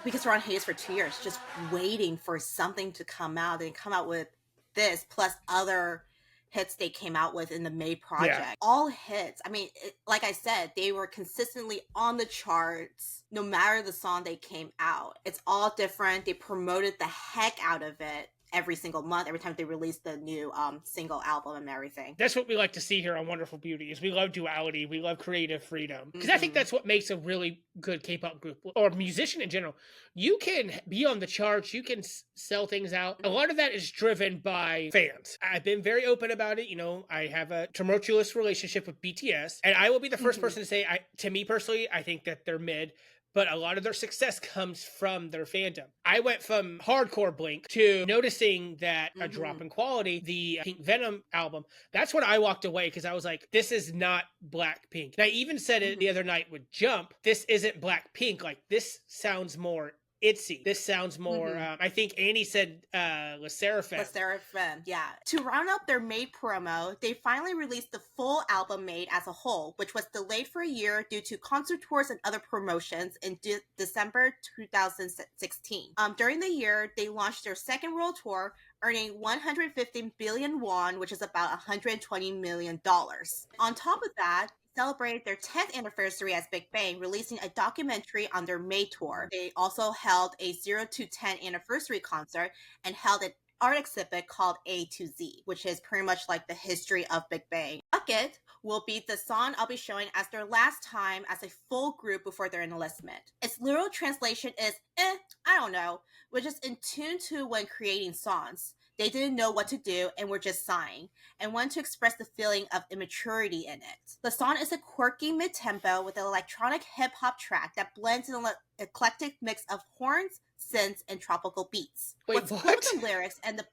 because we're on hiatus for 2 years, just waiting for something to come out and come out with this plus other hits they came out with in the May project. Yeah. All hits. I mean, like I said, they were consistently on the charts no matter the song they came out. It's all different. They promoted the heck out of it every single month, every time they release the new single album and everything. That's what we like to see here on Wonderful Beauty, is we love duality, we love creative freedom. Because I think that's what makes a really good K-pop group, or musician in general. You can be on the charts, you can sell things out. A lot of that is driven by fans. I've been very open about it. You know, I have a tumultuous relationship with BTS, and I will be the first person to say, to me personally, I think that they're mid. But a lot of their success comes from their fandom. I went from hardcore Blink to noticing that a drop in quality, the Pink Venom album, that's when I walked away, because I was like, this is not Blackpink. And I even said it the other night with Jump, this isn't Blackpink. Like, this sounds more Itzy. This sounds more, I think Annie said Le Sserafim. Le Sserafim, yeah. To round up their May promo, they finally released the full album Made as a whole, which was delayed for a year due to concert tours and other promotions in December 2016. During the year, they launched their second world tour, earning 115 billion won, which is about $120 million. On top of that, celebrated their 10th anniversary as Big Bang, releasing a documentary on their May tour. They also held a 0 to 10 anniversary concert and held an art exhibit called A to Z, which is pretty much like the history of Big Bang. Bucket will be the song I'll be showing as their last time as a full group before their enlistment. Its literal translation is, I don't know, which is in tune to when creating songs. They didn't know what to do and were just sighing, and wanted to express the feeling of immaturity in it. The song is a quirky mid-tempo with an electronic hip-hop track that blends an eclectic mix of horns, synths, and tropical beats. What's cool with the lyrics and the...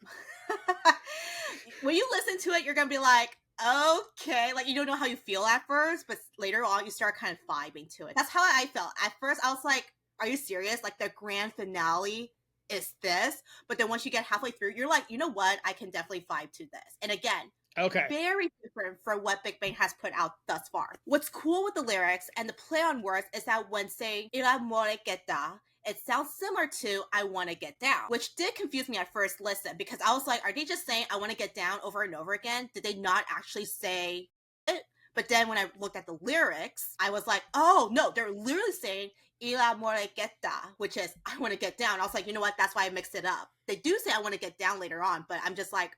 When you listen to it, you're going to be like, okay, like you don't know how you feel at first, but later on you start kind of vibing to it. That's how I felt. At first I was like, are you serious? Like the grand finale is this, but then once you get halfway through, you're like, you know what, I can definitely vibe to this. And again, very different from what Big Bang has put out thus far. What's cool with the lyrics and the play on words is that when saying "Il amore que da," it sounds similar to "I want to get down," which did confuse me at first listen, because I was like, are they just saying "I want to get down" over and over again? Did they not actually say it? But then when I looked at the lyrics, I was like, oh no, they're literally saying "Il amore que da," which is "I want to get down." I was like, you know what? That's why I mixed it up. They do say "I want to get down" later on, but I'm just like,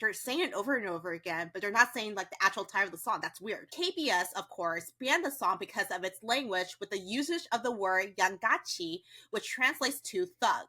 they're saying it over and over again, but they're not saying like the actual title of the song. That's weird. KBS, of course, banned the song because of its language with the usage of the word "yangachi," which translates to thug.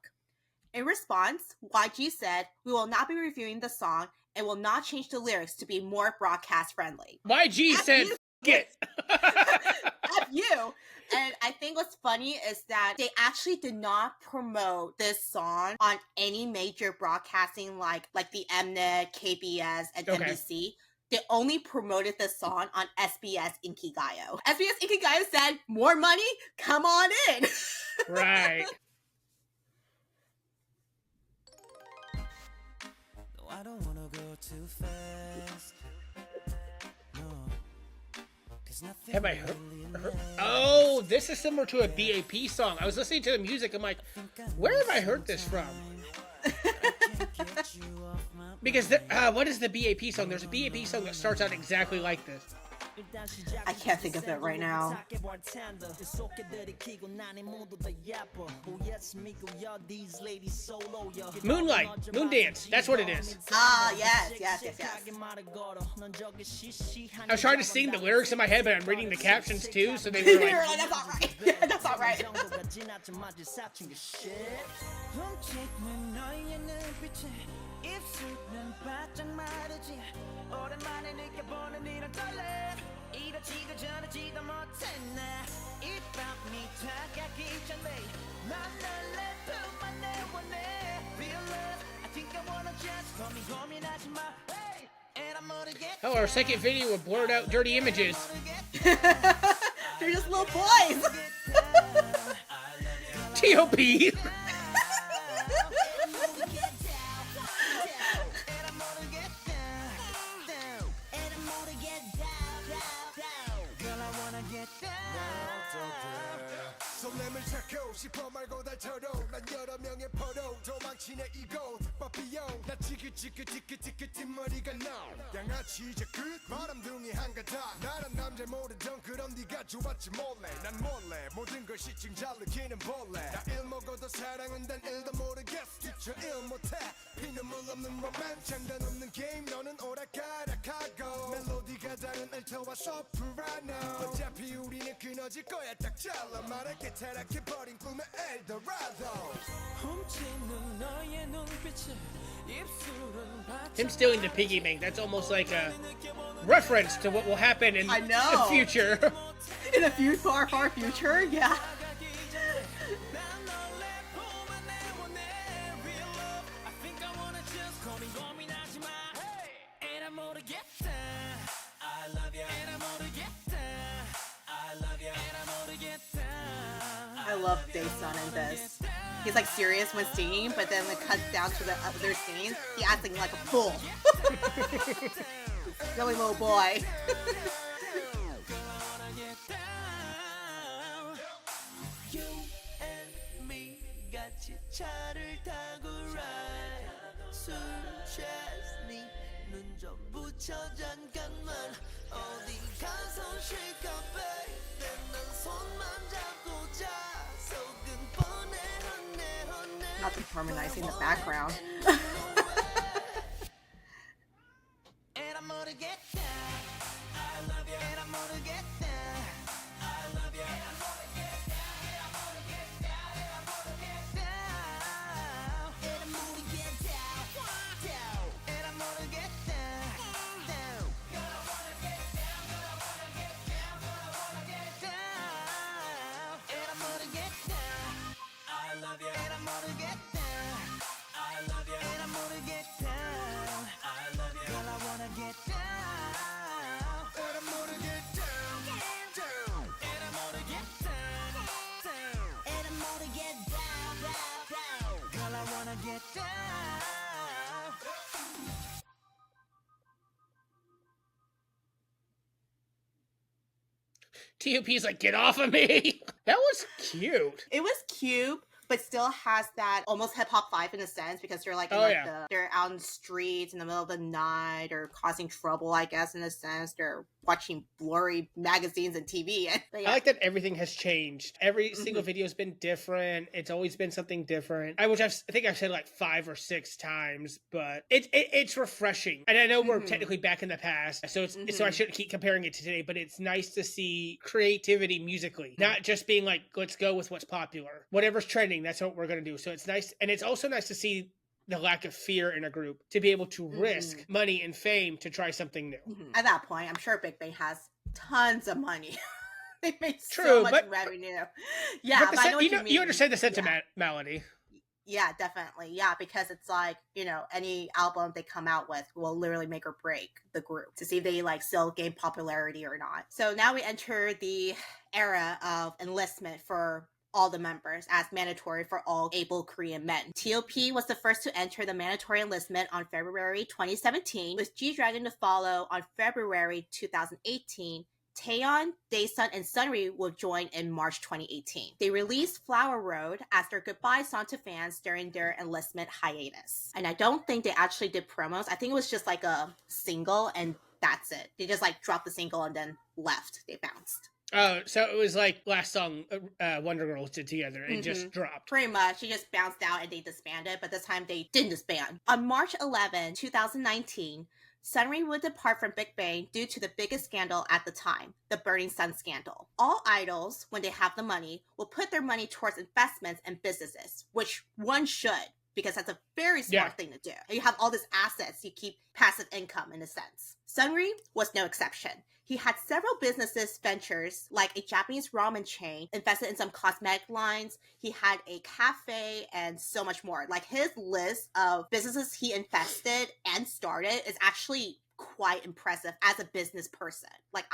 In response, YG said, "We will not be reviewing the song and will not change the lyrics to be more broadcast friendly." YG said, "Get F you." And I think what's funny is that they actually did not promote this song on any major broadcasting like the Mnet, KBS, and NBC. They only promoted this song on SBS Inkigayo. SBS Inkigayo said, more money? Come on in. Right. No, I don't wanna go too fast. Have I heard? Oh, this is similar to a BAP song. I was listening to the music. I'm like, where have I heard this from? Because what is the BAP song? There's a BAP song that starts out exactly like this. I can't think of it right now. Moonlight, Moondance. That's what it is. Ah, yes. I was trying to sing the lyrics in my head, but I'm reading the captions too, so they were like, That's not right. Yeah, that's not right. oh, our second video with blurred out dirty images. They're just little boys. T.O.P. 설렘을 찾고 싶어 말고 달처럼 난 여러 명의 포로 도망치네 이곳 바비용 나 지긋지긋 뒷머리가 나 양아치 이제 끝 바람둥이 한가닥 나란 남자 모르던 그럼 네가 좋았지 몰래 난 몰래 모든 걸 시층 잘 느끼는 벌레 나 일 먹어도 사랑은 단 일도 모르겠어 뒤쳐 일 못해 피눈물 없는 로맨 장단 없는 게임 너는 오락가락하고 멜로디가 다른 알토와 소프라노 어차피 우리는 끊어질 거야 딱 잘라 말할게 타락해버린 꿈의 엘도라도 훔치는 너의 눈빛에 입술은 Him stealing the piggy bank, that's almost like a reference to what will happen in the future. In the far future, yeah. I love Daesun in this. He's like serious when singing, but then it cuts down to the other scenes. He acting like a fool. Really little boy. Not just harmonizing the background. T.O.P's like, get off of me! That was cute. It was cute, but still has that almost hip-hop vibe in a sense, because they're like, they're out in the streets in the middle of the night, or causing trouble, I guess, in a sense. They're watching blurry magazines and TV. But yeah. I like that everything has changed. Every single video has been different. It's always been something different. I think I've said like 5 or 6 times, but it's refreshing. And I know we're technically back in the past, so so I shouldn't keep comparing it to today, but it's nice to see creativity musically, not just being like, let's go with what's popular. Whatever's trending, that's what we're going to do. So it's nice. And it's also nice to see the lack of fear in a group to be able to risk money and fame to try something new. At that point, I'm sure BigBang has tons of money. They made so much revenue. Yeah, but I know what you mean. You understand the sentimentality. Yeah, definitely. Yeah, because it's like, any album they come out with will literally make or break the group to see if they like still gain popularity or not. So now we enter the era of enlistment for all the members as mandatory for all able Korean men. T.O.P was the first to enter the mandatory enlistment on February 2017, with G-Dragon to follow on February 2018. Taeyeon, Daesun, and Sunri will join in March 2018. They released Flower Road as their goodbye song to fans during their enlistment hiatus. And I don't think they actually did promos. I think it was just like a single, and that's it. They just like dropped the single and then left. They bounced. Oh, so it was like last song Wonder Girls did together. It just dropped. Pretty much. She just bounced out and they disbanded, but this time they didn't disband. On March 11, 2019, Sunri would depart from BigBang due to the biggest scandal at the time, the Burning Sun scandal. All idols, when they have the money, will put their money towards investments and businesses, which one should, because that's a very smart thing to do. You have all these assets, you keep passive income in a sense. Sunri was no exception. He had several businesses ventures, like a Japanese ramen chain, invested in some cosmetic lines. He had a cafe and so much more. Like his list of businesses he invested and started is actually quite impressive as a business person. Like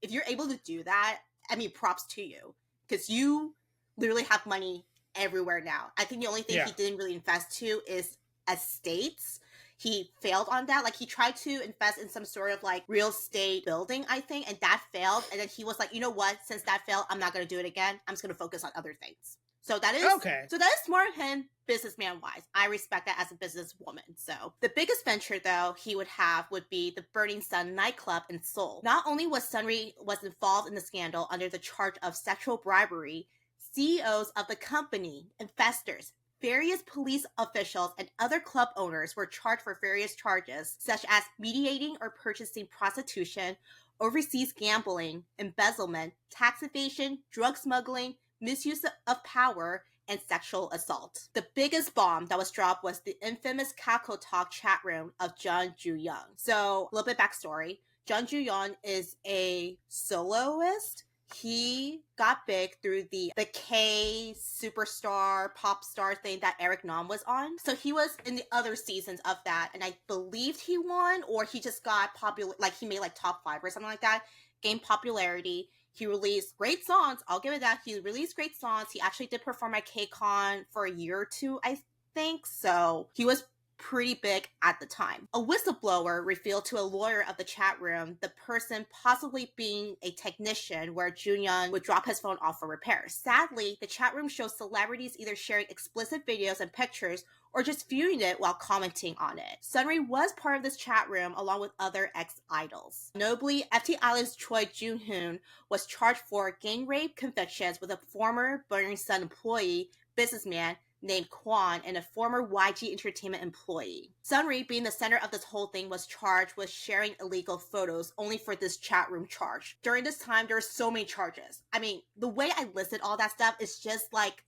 if you're able to do that, I mean, props to you, because you literally have money everywhere now. I think the only thing he didn't really invest to is estates. He failed on that. Like he tried to invest in some sort of like real estate building, I think, and that failed. And then he was like, you know what? Since that failed, I'm not going to do it again. I'm just going to focus on other things. So that is okay. So that is smart of him, businessman wise. I respect that as a businesswoman. So the biggest venture though he would have would be the Burning Sun nightclub in Seoul. Not only was Sunri involved in the scandal under the charge of sexual bribery, CEOs of the company, investors, various police officials, and other club owners were charged for various charges, such as mediating or purchasing prostitution, overseas gambling, embezzlement, tax evasion, drug smuggling, misuse of power, and sexual assault. The biggest bomb that was dropped was the infamous Kakao Talk chat room of Jung Joo-young. So, a little bit backstory. Jung Joo-young is a soloist. He got big through the K superstar, pop star thing that Eric Nam was on. So he was in the other seasons of that, and I believed he won, or he just got popular, like he made like top 5 or something like that, gained popularity. He released great songs. I'll give it that. He released great songs. He actually did perform at KCON for a year or two, I think. So he was pretty big at the time. A whistleblower revealed to a lawyer of the chat room the person possibly being a technician where Junyoung would drop his phone off for repairs. Sadly, the chat room shows celebrities either sharing explicit videos and pictures or just viewing it while commenting on it. Sunri was part of this chat room along with other ex-idols. Notably, FT Island's Choi Jun-hoon was charged for gang rape convictions with a former Burning Sun employee, businessman, named Kwon, and a former YG Entertainment employee. Sunri, being the center of this whole thing, was charged with sharing illegal photos only for this chat room charge. During this time, there were so many charges. I mean, the way I listed all that stuff is just like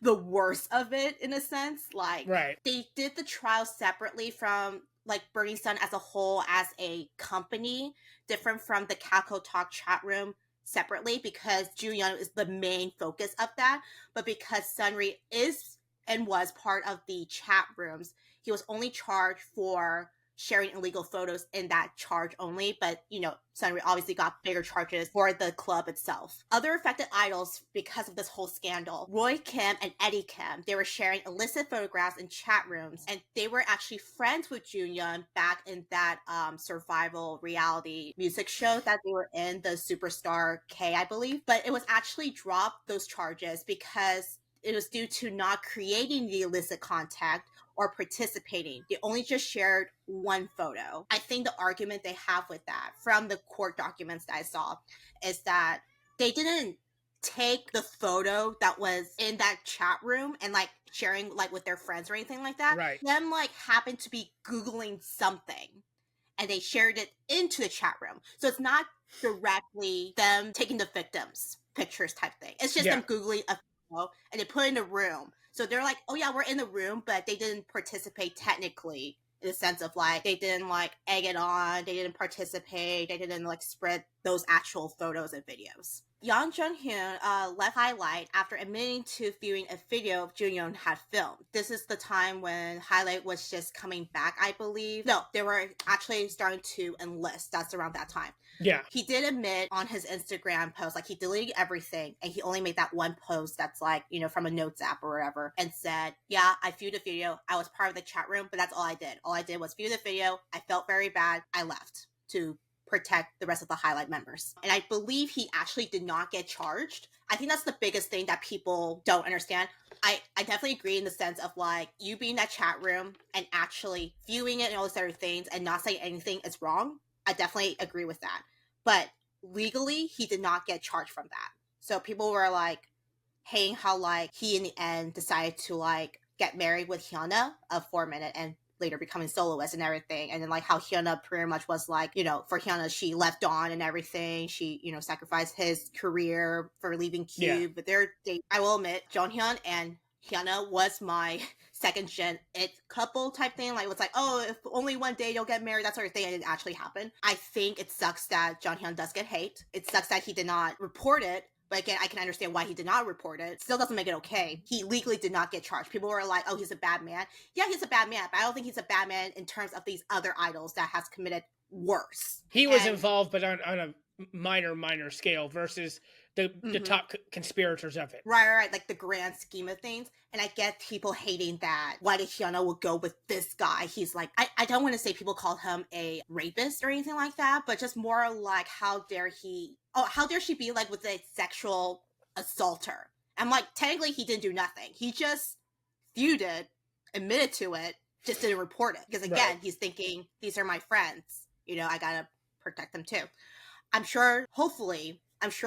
the worst of it in a sense. Like, they did the trial separately from like Burning Sun as a whole as a company, different from the Kakao Talk chat room separately, because Joo-young is the main focus of that. But because Sunri is and was part of the chat rooms, he was only charged for sharing illegal photos in that charge only. But, you know, Sunri obviously got bigger charges for the club itself. Other affected idols, because of this whole scandal, Roy Kim and Eddie Kim, they were sharing illicit photographs in chat rooms, and they were actually friends with Junyoung back in that survival reality music show that they were in, the Superstar K, I believe. But it was actually dropped, those charges, because it was due to not creating the illicit contact or participating. They only just shared one photo. I think the argument they have with that from the court documents that I saw is that they didn't take the photo that was in that chat room and like sharing like with their friends or anything like that. Right. Them like happened to be Googling something and they shared it into the chat room. So it's not directly them taking the victims' pictures type thing. It's just them Googling a and they put it in a room. So they're like, oh yeah, we're in the room, but they didn't participate technically in the sense of like, they didn't like egg it on, they didn't participate, they didn't like spread those actual photos and videos. Yang Jung-hoon left Highlight after admitting to viewing a video Junyoung had filmed. This is the time when Highlight was just coming back, I believe. No, they were actually starting to enlist. That's around that time. Yeah. He did admit on his Instagram post, like he deleted everything and he only made that one post that's like, you know, from a notes app or whatever, and said, yeah, I viewed the video. I was part of the chat room, but that's all I did. All I did was view the video. I felt very bad. I left to protect the rest of the Highlight members. And I believe he actually did not get charged. I think that's the biggest thing that people don't understand. I definitely agree in the sense of like, you being in that chat room and actually viewing it and all these other things and not saying anything is wrong. I definitely agree with that. But legally, he did not get charged from that. So people were like, hating how like he in the end decided to like get married with Hyuna for a minute and later becoming soloist and everything, and then like how Hyuna pretty much was like, you know, for Hyuna she left on and everything, she, you know, sacrificed his career for leaving Cube. But their date, I will admit, Jonghyun and Hyuna was my second gen it couple type thing. Like, it was like, oh, if only one day you'll get married, that sort of thing, and it actually happened. I think it sucks that Jonghyun does get hate. It sucks that he did not report it. But again, I can understand why he did not report it. Still doesn't make it okay. He legally did not get charged. People were like, oh, he's a bad man. Yeah, he's a bad man, but I don't think he's a bad man in terms of these other idols that has committed worse. He was involved, but on a minor scale versus the top conspirators of it. Right. Like the grand scheme of things. And I get people hating that. Why did Hyuna will go with this guy? He's like, I don't want to say people call him a rapist or anything like that, but just more like, how dare she be like with a sexual assaulter? I'm like, technically he didn't do nothing. He just viewed it, admitted to it, just didn't report it. Because again, he's thinking, these are my friends. You know, I gotta protect them too. I'm sure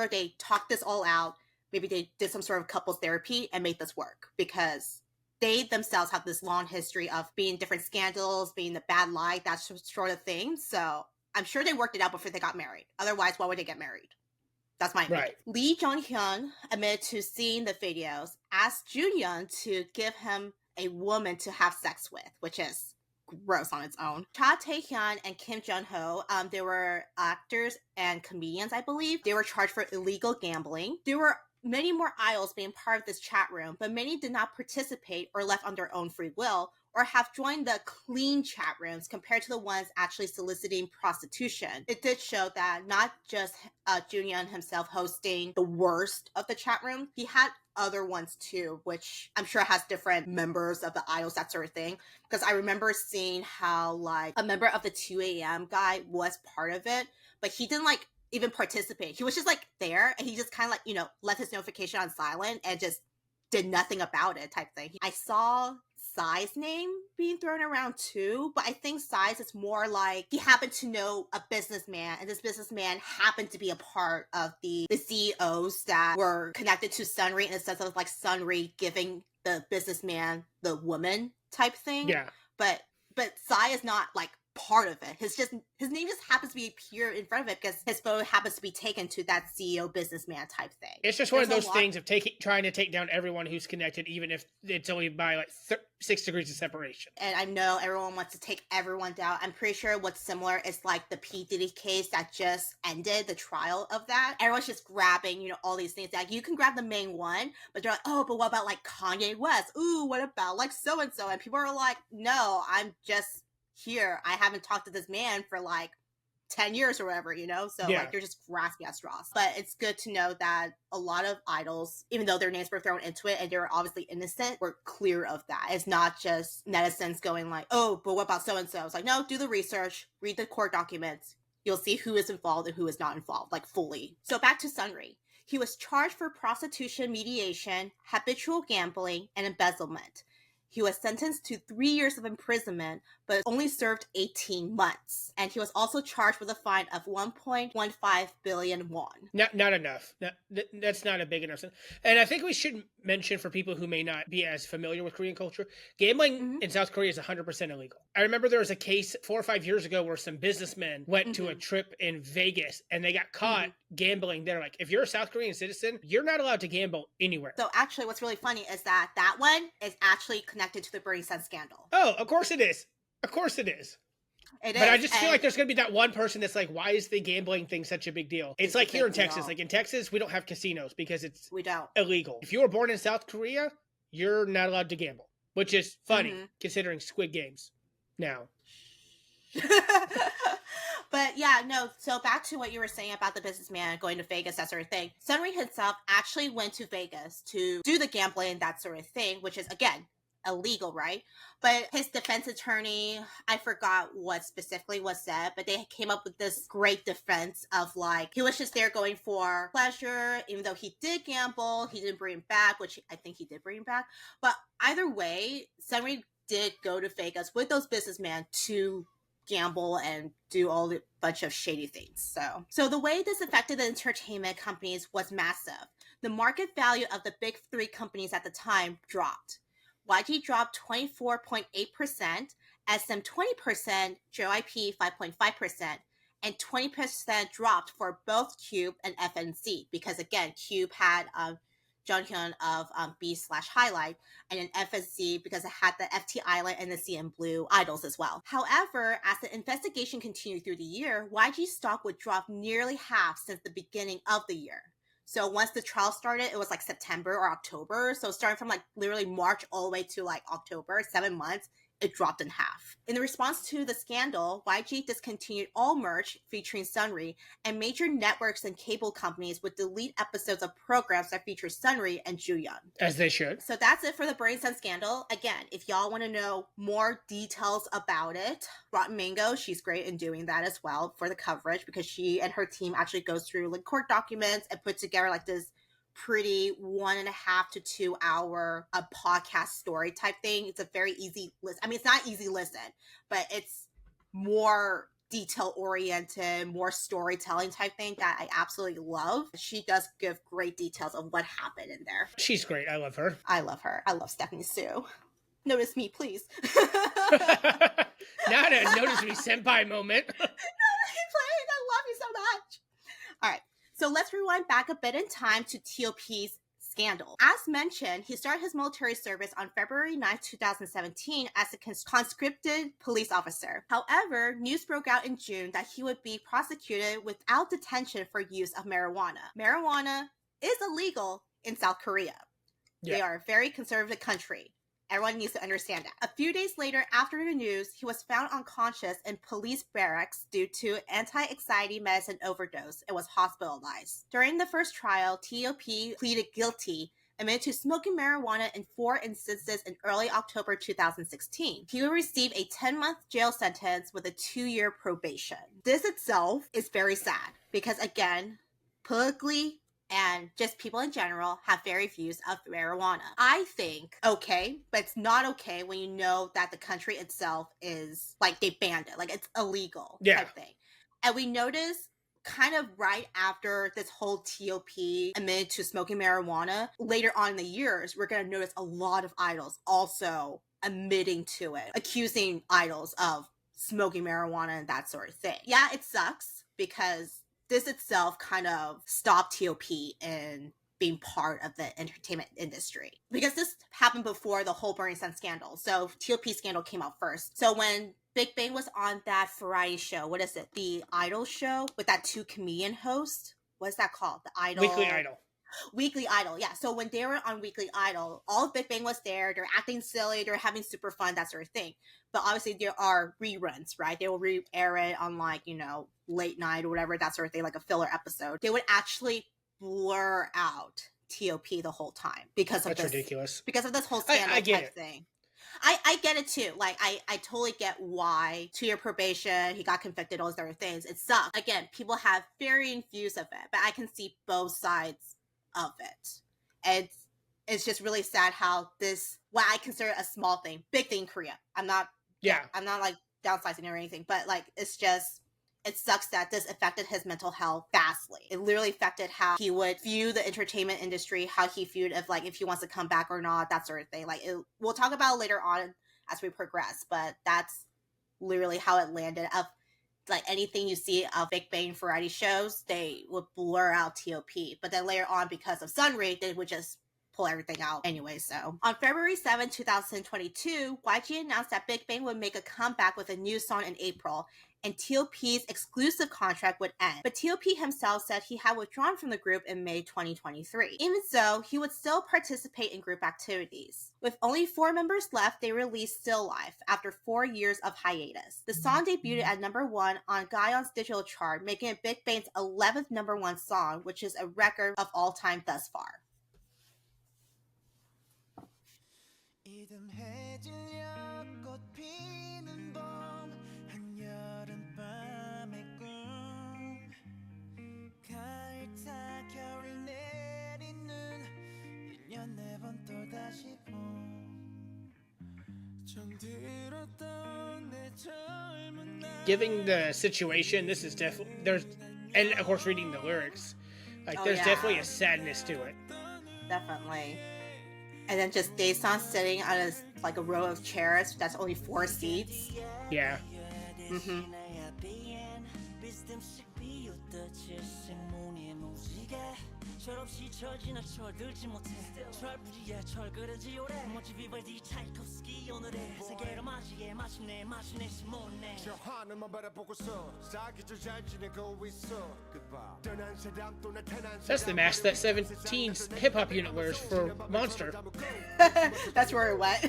they talked this all out. Maybe they did some sort of couples therapy and made this work, because they themselves have this long history of being different scandals, being the bad light, that sort of thing. So I'm sure they worked it out before they got married. Otherwise, why would they get married? That's my opinion. Lee Jong-hyun admitted to seeing the videos, asked Junyoung to give him a woman to have sex with, which is gross on its own. Cha Tae-hyun and Kim Jun-ho, they were actors and comedians, I believe. They were charged for illegal gambling. There were many more idols being part of this chat room, but many did not participate or left on their own free will, or have joined the clean chat rooms compared to the ones actually soliciting prostitution. It did show that not just Junyoung himself hosting the worst of the chat room, he had other ones too, which I'm sure has different members of the idols, that sort of thing. Because I remember seeing how like a member of the 2 a.m. guy was part of it, but he didn't like even participate. He was just like there, and he just kind of like, you know, left his notification on silent and just did nothing about it type thing. I saw Psy's name being thrown around too, but I think Psy's is more like he happened to know a businessman, and this businessman happened to be a part of the CEOs that were connected to Sunri, in the sense of like Sunri giving the businessman the woman type thing. Yeah. But Psy is not like part of it. His name just happens to be appear in front of it because his photo happens to be taken to that CEO businessman type thing. It's just one of those things of trying to take down everyone who's connected, even if it's only by like 6 degrees of separation. And I know everyone wants to take everyone down. I'm pretty sure what's similar is like the P. Diddy case that just ended, the trial of that. Everyone's just grabbing, you know, all these things. Like, you can grab the main one, but they're like, oh, but what about like Kanye West? Ooh, what about like so-and-so? And people are like, no, I'm just here. I haven't talked to this man for like 10 years or whatever, you know? So like, they're just grasping at straws. But it's good to know that a lot of idols, even though their names were thrown into it and they were obviously innocent, were clear of that. It's not just netizens going like, oh, but what about so-and-so? It's like, no, do the research, read the court documents. You'll see who is involved and who is not involved, like fully. So back to Sunri. He was charged for prostitution, mediation, habitual gambling, and embezzlement. He was sentenced to 3 years of imprisonment, but only served 18 months. And he was also charged with a fine of 1.15 billion won. Not enough. That's not a big enough. And I think we should mention, for people who may not be as familiar with Korean culture, gambling in South Korea is 100% illegal. I remember there was a case 4 or 5 years ago where some businessmen went to a trip in Vegas and they got caught gambling there. Like, if you're a South Korean citizen, you're not allowed to gamble anywhere. So actually, what's really funny is that one is actually connected to the Bernie Sun scandal. Oh, of course it is. Of course it is. But I just feel like there's going to be that one person that's like, why is the gambling thing such a big deal? It's like here in Texas. Like in Texas, we don't have casinos because it's illegal. If you were born in South Korea, you're not allowed to gamble, which is funny considering Squid Games now. But yeah, no, so back to what you were saying about the businessman going to Vegas, that sort of thing. Sunri himself actually went to Vegas to do the gambling, that sort of thing, which is, again, illegal, right? But his defense attorney, I forgot what specifically was said, but they came up with this great defense of like, he was just there going for pleasure, even though he did gamble, he didn't bring him back, which I think he did bring him back. But either way, Sunri did go to Vegas with those businessmen to gamble and do all the bunch of shady things. So the way this affected the entertainment companies was massive. The market value of the big three companies at the time dropped. YG dropped 24.8%, SM 20%, JYP 5.5%, and 20% dropped for both Cube and FNC because, again, Cube had Jonghyun of B/Highlight, and then FNC because it had the FT Island and the CN Blue idols as well. However, as the investigation continued through the year, YG stock would drop nearly half since the beginning of the year. So once the trial started, it was like September or October. So starting from like literally March all the way to like October, 7 months, it dropped in half. In response to the scandal, YG discontinued all merch featuring Sunri, and major networks and cable companies would delete episodes of programs that feature Sunri and Jooyeon. As they should. So that's it for the Burning Sun scandal. Again, if y'all want to know more details about it, Rotten Mango, she's great in doing that as well for the coverage, because she and her team actually goes through like court documents and put together like this pretty 1.5 to 2 hour a podcast story type thing. It's a very easy listen. I mean, it's not easy listen, but it's more detail oriented, more storytelling type thing that I absolutely love. She does give great details of what happened in there. She's great. I love her. I love her. I love Stephanie Sue. Notice me, please. Not a notice me senpai moment. No, please. I love you so much. All right. So let's rewind back a bit in time to T.O.P's scandal. As mentioned, he started his military service on February 9, 2017 as a conscripted police officer. However, news broke out in June that he would be prosecuted without detention for use of marijuana. Marijuana is illegal in South Korea. Yeah. They are a very conservative country. Everyone needs to understand that. A few days later, after the news, he was found unconscious in police barracks due to anti-anxiety medicine overdose and was hospitalized. During the first trial, T.O.P. pleaded guilty, admitted to smoking marijuana in 4 instances in early October 2016. He will receive a 10-month jail sentence with a 2-year probation. This itself is very sad because, again, politically and just people in general have very views of marijuana. I think okay, but it's not okay when you know that the country itself is like they banned it, like it's illegal type thing. And we noticed kind of right after this whole T.O.P. admitted to smoking marijuana, later on in the years, we're going to notice a lot of idols also admitting to it, accusing idols of smoking marijuana and that sort of thing. Yeah, it sucks because this itself kind of stopped T.O.P. in being part of the entertainment industry. Because this happened before the whole Burning Sun scandal. So T.O.P. scandal came out first. So when BigBang was on that variety show, what is it? The Idol show with that 2 comedian hosts? What's that called? The Idol? Weekly Idol. Weekly Idol, yeah. So when they were on Weekly Idol, all of BigBang was there. They're acting silly. They're having super fun, that sort of thing. But obviously there are reruns, right? They will re-air it on like, you know, late night or whatever, that sort of thing, like a filler episode. They would actually blur out T.O.P. the whole time because of That's ridiculous. Because of this whole scandal type thing. I get it too. Like, I totally get why 2-year probation, he got convicted, all those other things. It sucks. Again, people have varying views of it, but I can see both sides of it. And it's just really sad how this, what I consider a small thing, big thing in Korea. I'm not like downsizing or anything, but like, it's just, it sucks that this affected his mental health vastly. It literally affected how he would view the entertainment industry, how he viewed if he wants to come back or not, that sort of thing. Like, we'll talk about it later on as we progress, but that's literally how it landed. Of like anything you see of BigBang variety shows, they would blur out T.O.P. But then later on, because of Sunri, they would just pull everything out anyway. So on February 7, 2022, YG announced that BigBang would make a comeback with a new song in April, and T.O.P's exclusive contract would end. But T.O.P. himself said he had withdrawn from the group in May 2023. Even so, he would still participate in group activities. With only 4 members left, they released Still Life after 4 years of hiatus. The song debuted at number 1 on Gaon's digital chart, making it BigBang's 11th number 1 song, which is a record of all time thus far. 정들었던 Given the situation, this is definitely and of course reading the lyrics, like there's definitely a sadness to it. Definitely. And then just Daesun sitting on a row of chairs that's only 4 seats. Yeah. Mm-hmm. That's the mask that 17's hip-hop unit wears for Monster. That's where it went.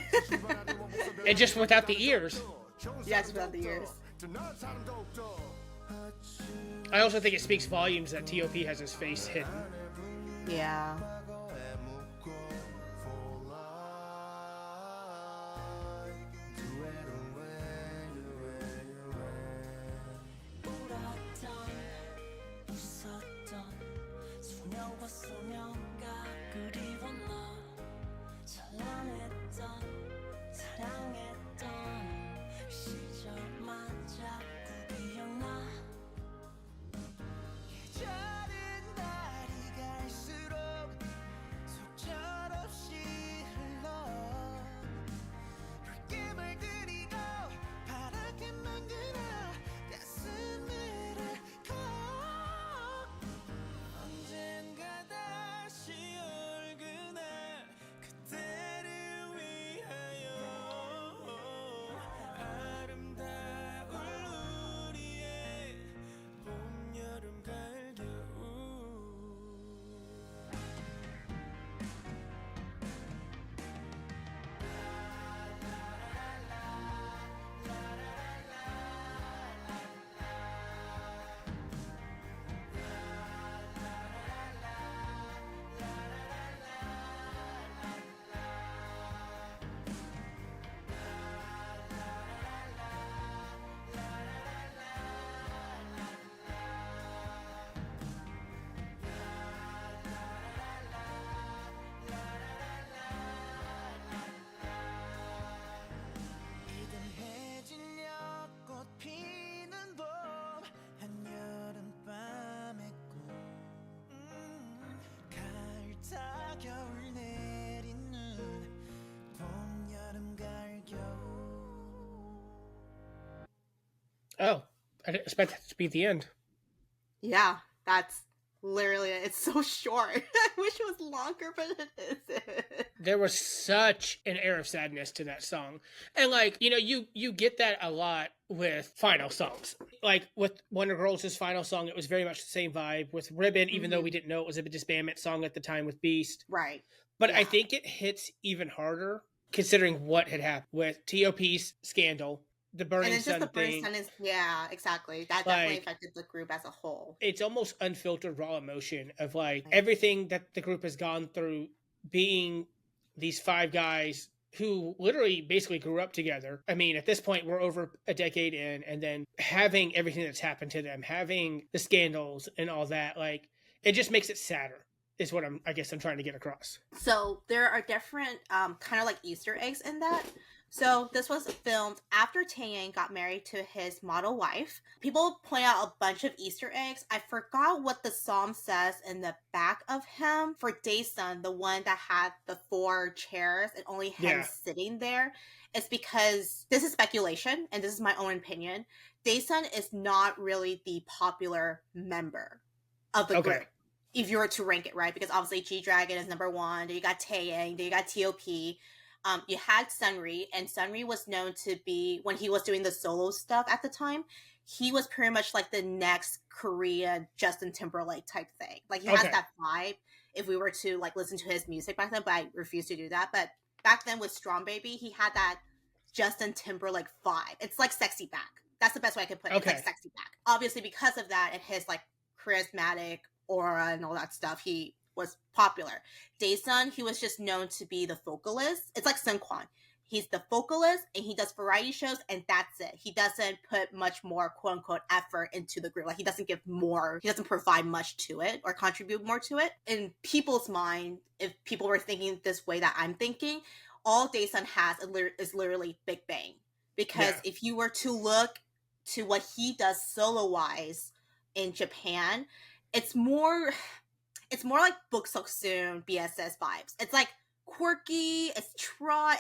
And just without the ears. Yes, without the ears. I also think it speaks volumes that T.O.P. has his face hidden. Yeah. Oh, I didn't expect that to be the end. Yeah, that's literally it. It's so short. I wish it was longer, but it isn't. There was such an air of sadness to that song. And you get that a lot with final songs. Like with Wonder Girls' final song, it was very much the same vibe. With Ribbon, even though we didn't know it was a disbandment song at the time with Beast. Right. But I think it hits even harder considering what had happened with T.O.P.'s scandal. The Burning Sun thing. Yeah, exactly. That definitely affected the group as a whole. It's almost unfiltered raw emotion of everything that the group has gone through, being these 5 guys who literally basically grew up together. I mean, at this point, we're over a decade in, and then having everything that's happened to them, having the scandals and all that, it just makes it sadder. Is what I'm trying to get across. So there are different kind of Easter eggs in that. So this was filmed after Taeyang got married to his model wife. People point out a bunch of Easter eggs. I forgot what the psalm says in the back of him. For Daesun, the one that had the 4 chairs and only him sitting there, it's because this is speculation and this is my own opinion. Daesun is not really the popular member of the group. If you were to rank it, right? Because obviously G-Dragon is number 1. Then you got Taeyang. Then you got T.O.P. You had Sunri, and Sunri was known to be, when he was doing the solo stuff at the time, he was pretty much the next Korean Justin Timberlake type thing. He has that vibe if we were to listen to his music back then, but I refused to do that. But back then with Strong Baby, he had that Justin Timberlake vibe. It's Sexy Back. That's the best way I could put it. It's Sexy Back. Obviously, because of that and his charismatic aura and all that stuff, he was popular. Daesun, he was just known to be the vocalist. It's like Seungkwan. He's the vocalist and he does variety shows and that's it. He doesn't put much more quote unquote effort into the group. He doesn't give more, he doesn't provide much to it or contribute more to it. In people's mind, if people were thinking this way that I'm thinking, all Daesun has is literally BigBang. because if you were to look to what he does solo-wise in Japan, it's more like Bookseoksoon BSS vibes. It's like quirky, it's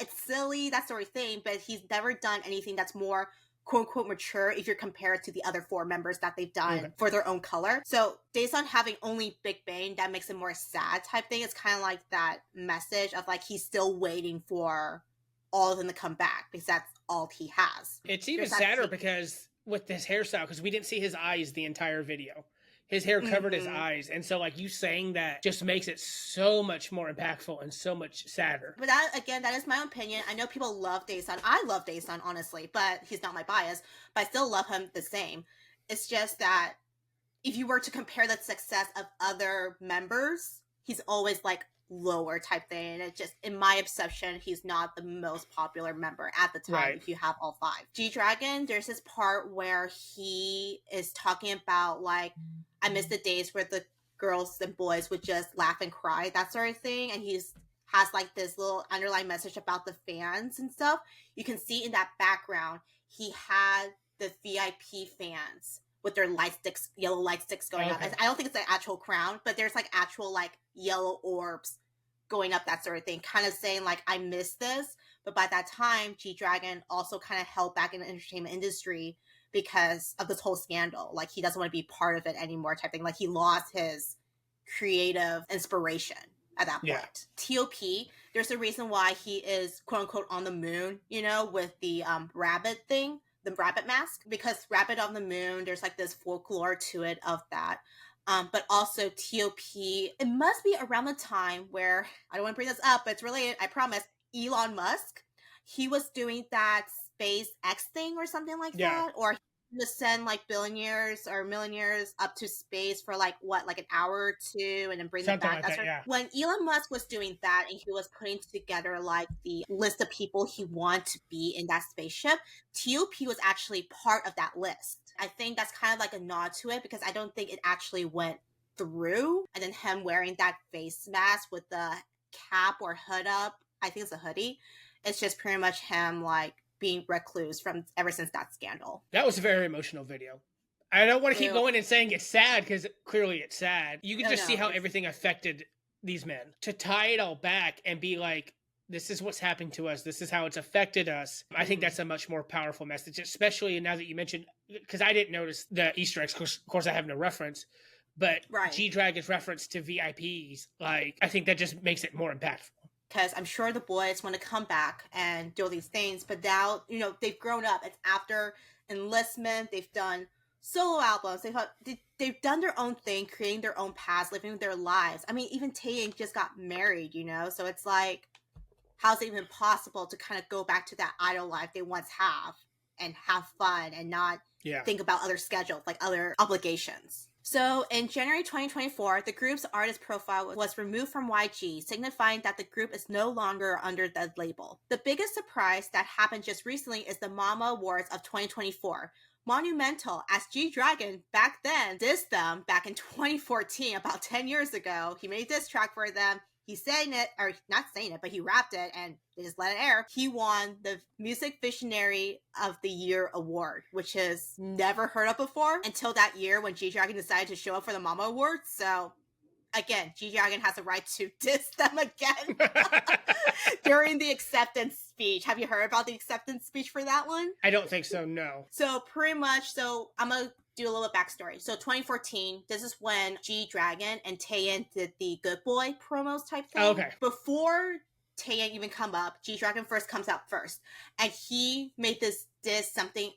it's silly, that sort of thing, but he's never done anything that's more quote-unquote mature if you're compared to the other 4 members that they've done for their own color. So Daesun having only BigBang, that makes it more sad type thing. It's kind of like that message of like he's still waiting for all of them to come back because that's all he has. It's even sadder because with this hairstyle, because we didn't see his eyes the entire video. His hair covered his eyes. And so, like, you saying that just makes it so much more impactful and so much sadder. But that, again, that is my opinion. I know people love Daesun. I love Daesun, honestly, but he's not my bias. But I still love him the same. It's just that if you were to compare the success of other members, he's always, like, lower type thing. And it just, in my perception, he's not the most popular member at the time if you have all 5. G-Dragon, there's this part where he is talking about, like, I miss the days where the girls and boys would just laugh and cry, that sort of thing. And has like this little underlying message about the fans and stuff. You can see in that background, he had the VIP fans with their light sticks, yellow light sticks going up. I don't think it's an actual crown, but there's like actual like yellow orbs going up, that sort of thing, kind of saying like, I miss this. But by that time, G-Dragon also kind of held back in the entertainment industry because of this whole scandal. Like, he doesn't want to be part of it anymore type thing. Like, he lost his creative inspiration at that point. T.O.P., there's a reason why he is, quote-unquote, on the moon, you know, with the rabbit thing, the rabbit mask. Because Rabbit on the Moon, there's, like, this folklore to it of that. But also T.O.P., it must be around the time where, I don't want to bring this up, but it's related, I promise, Elon Musk, he was doing that SpaceX thing or something like that, or to send like billionaires or millionaires up to space for like an hour or 2 and then bring them back. Like that, When Elon Musk was doing that and he was putting together like the list of people he wanted to be in that spaceship, T.O.P. was actually part of that list. I think that's kind of like a nod to it because I don't think it actually went through. And then him wearing that face mask with the cap or hood up, I think it's a hoodie. It's just pretty much him like being recluse from ever since that scandal. That was a very emotional video. I don't want to keep going and saying it's sad because clearly it's sad. You can just see how everything affected these men. To tie it all back and be like, this is what's happened to us. This is how it's affected us. I think that's a much more powerful message, especially now that you mentioned, because I didn't notice the Easter eggs. Of course, I have no reference, but G-Dragon's reference to VIPs, like, I think that just makes it more impactful. Because I'm sure the boys want to come back and do all these things, but now, you know, they've grown up. It's after enlistment. They've done solo albums. They've done their own thing, creating their own paths, living their lives. I mean, even Taeyang just got married, you know? So it's like, how's it even possible to kind of go back to that idol life they once have and have fun and not think about other schedules, like other obligations? So in January 2024, the group's artist profile was removed from YG, signifying that the group is no longer under the label. The biggest surprise that happened just recently is the Mama Awards of 2024. Monumental, as G-Dragon back then dissed them back in 2014, about 10 years ago. He made a diss track for them. He sang it, or not saying it, but he rapped it and they just let it air. He won the Music Visionary of the Year award, which is never heard of before until that year when G-Dragon decided to show up for the Mama Awards. So, again, G-Dragon has a right to diss them again during the acceptance speech. Have you heard about the acceptance speech for that one? I don't think so, no. So, pretty much, I'm going to do a little backstory. So 2014, this is when G-Dragon and Taeyang did the Good Boy promos type thing. Okay. Before Taeyang even come up, G-Dragon first comes out first. And he made this something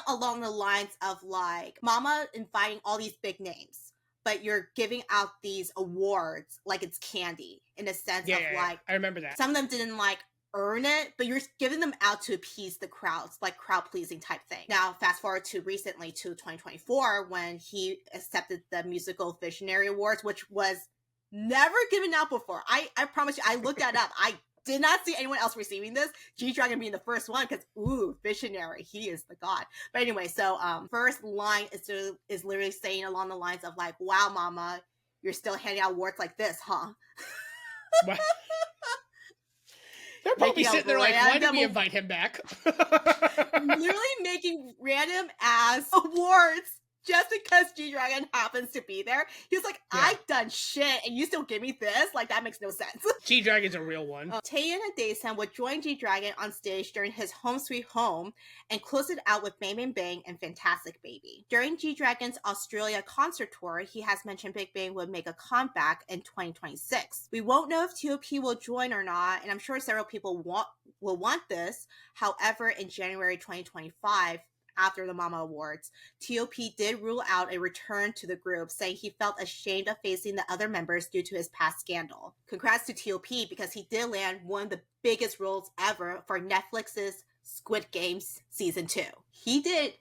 along the lines of like, Mama inviting all these big names, but you're giving out these awards like it's candy in a sense of like, I remember that. Some of them didn't like earn it, but you're giving them out to appease the crowds, like crowd pleasing type thing. Now, fast forward to recently to 2024 when he accepted the Musical Visionary Awards, which was never given out before. I promise you, I looked that up. I did not see anyone else receiving this. G-Dragon being the first one because, ooh, visionary. He is the god. But anyway, so first line is literally saying along the lines of like, wow, Mama, you're still handing out awards like this, huh? They're He'll probably be sitting there like, why did we invite him back? Literally making random ass awards just because G-Dragon happens to be there. He was like, I've done shit and you still give me this? Like, that makes no sense. G-Dragon's a real one. Taeyeon and Daesan would join G-Dragon on stage during his Home Sweet Home and close it out with Bang Bang Bang and Fantastic Baby. During G-Dragon's Australia concert tour, he has mentioned BigBang would make a comeback in 2026. We won't know if T.O.P will join or not, and I'm sure several people will want this. However, in January 2025, after the Mama Awards, T.O.P did rule out a return to the group, saying he felt ashamed of facing the other members due to his past scandal. Congrats to T.O.P because he did land one of the biggest roles ever for Netflix's Squid Games Season 2. He did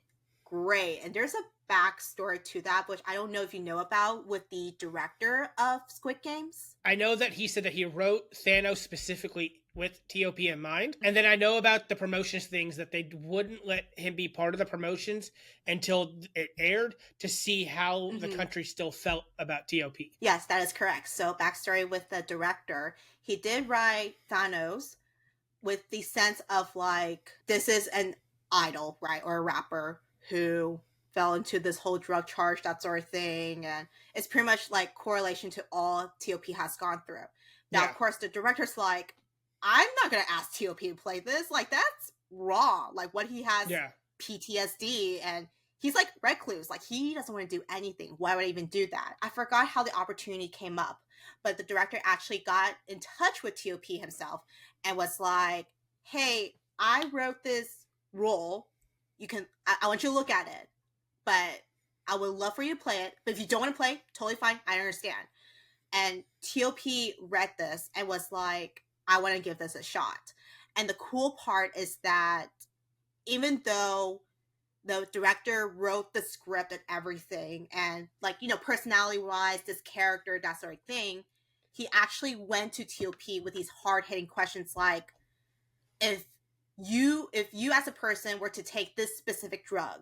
great, and there's a backstory to that, which I don't know if you know about, with the director of Squid Games. I know that he said that he wrote Thanos specifically with T.O.P in mind. And then I know about the promotions things that they wouldn't let him be part of the promotions until it aired to see how the country still felt about T.O.P. Yes, that is correct. So backstory with the director, he did write Thanos with the sense of like, this is an idol, right? Or a rapper who fell into this whole drug charge, that sort of thing. And it's pretty much like correlation to all T.O.P has gone through. Now, of course, the director's like, I'm not going to ask T.O.P to play this. Like, that's wrong. Like, what he has PTSD, and he's like recluse. Like, he doesn't want to do anything. Why would I even do that? I forgot how the opportunity came up, but the director actually got in touch with T.O.P himself and was like, hey, I wrote this role. I want you to look at it, but I would love for you to play it. But if you don't want to play, totally fine. I understand. And T.O.P read this and was like, I want to give this a shot. And the cool part is that even though the director wrote the script and everything, and like, you know, personality wise, this character, that sort of thing, he actually went to T.O.P with these hard hitting questions like, if you as a person were to take this specific drug,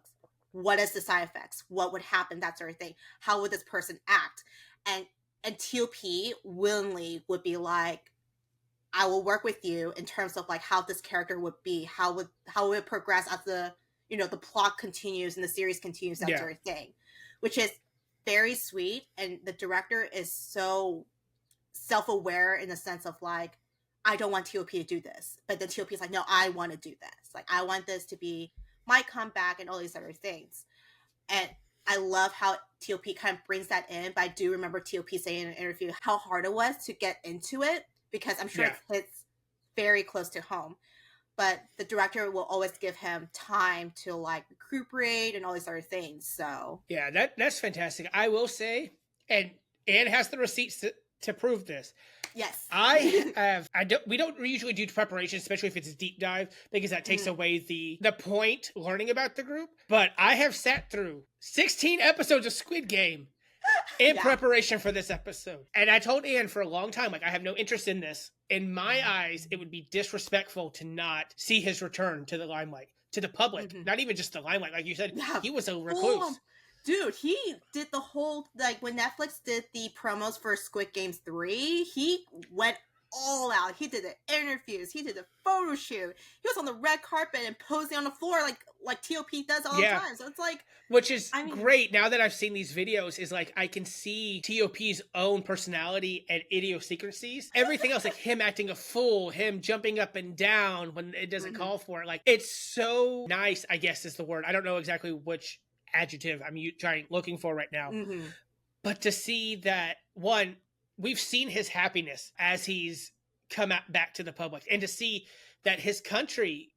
what is the side effects? What would happen? That sort of thing. How would this person act? And T.O.P willingly would be like, I will work with you in terms of like how this character would be, how it would progress as the plot continues and the series continues, that sort of thing, which is very sweet. And the director is so self-aware in the sense of like, I don't want T.O.P to do this, but then T.O.P is like, no, I want to do this. Like, I want this to be my comeback and all these other things. And I love how T.O.P kind of brings that in, but I do remember T.O.P saying in an interview how hard it was to get into it, because I'm sure it hits very close to home. But the director will always give him time to like recuperate and all these other things. So yeah, that's fantastic. I will say, and Anne has the receipts to prove this. Yes. We don't usually do preparation, especially if it's a deep dive, because that takes away the point learning about the group. But I have sat through 16 episodes of Squid Game in preparation for this episode. And I told Anne for a long time, like, I have no interest in this. In my eyes, it would be disrespectful to not see his return to the limelight, to the public, not even just the limelight. Like you said, he was a recluse. Dude, he did the whole, like, when Netflix did the promos for Squid Games 3, he went all out. He did the interviews. He did the photo shoot. He was on the red carpet and posing on the floor like T.O.P does all the time. So it's like... Which is great. Now that I've seen these videos, is like, I can see T.O.P's own personality and idiosyncrasies. Everything else, like him acting a fool, him jumping up and down when it doesn't call for it. Like, it's so nice, I guess is the word. I don't know exactly which adjective I'm looking for right now. But to see that, one, we've seen his happiness as he's come back to the public, and to see that his country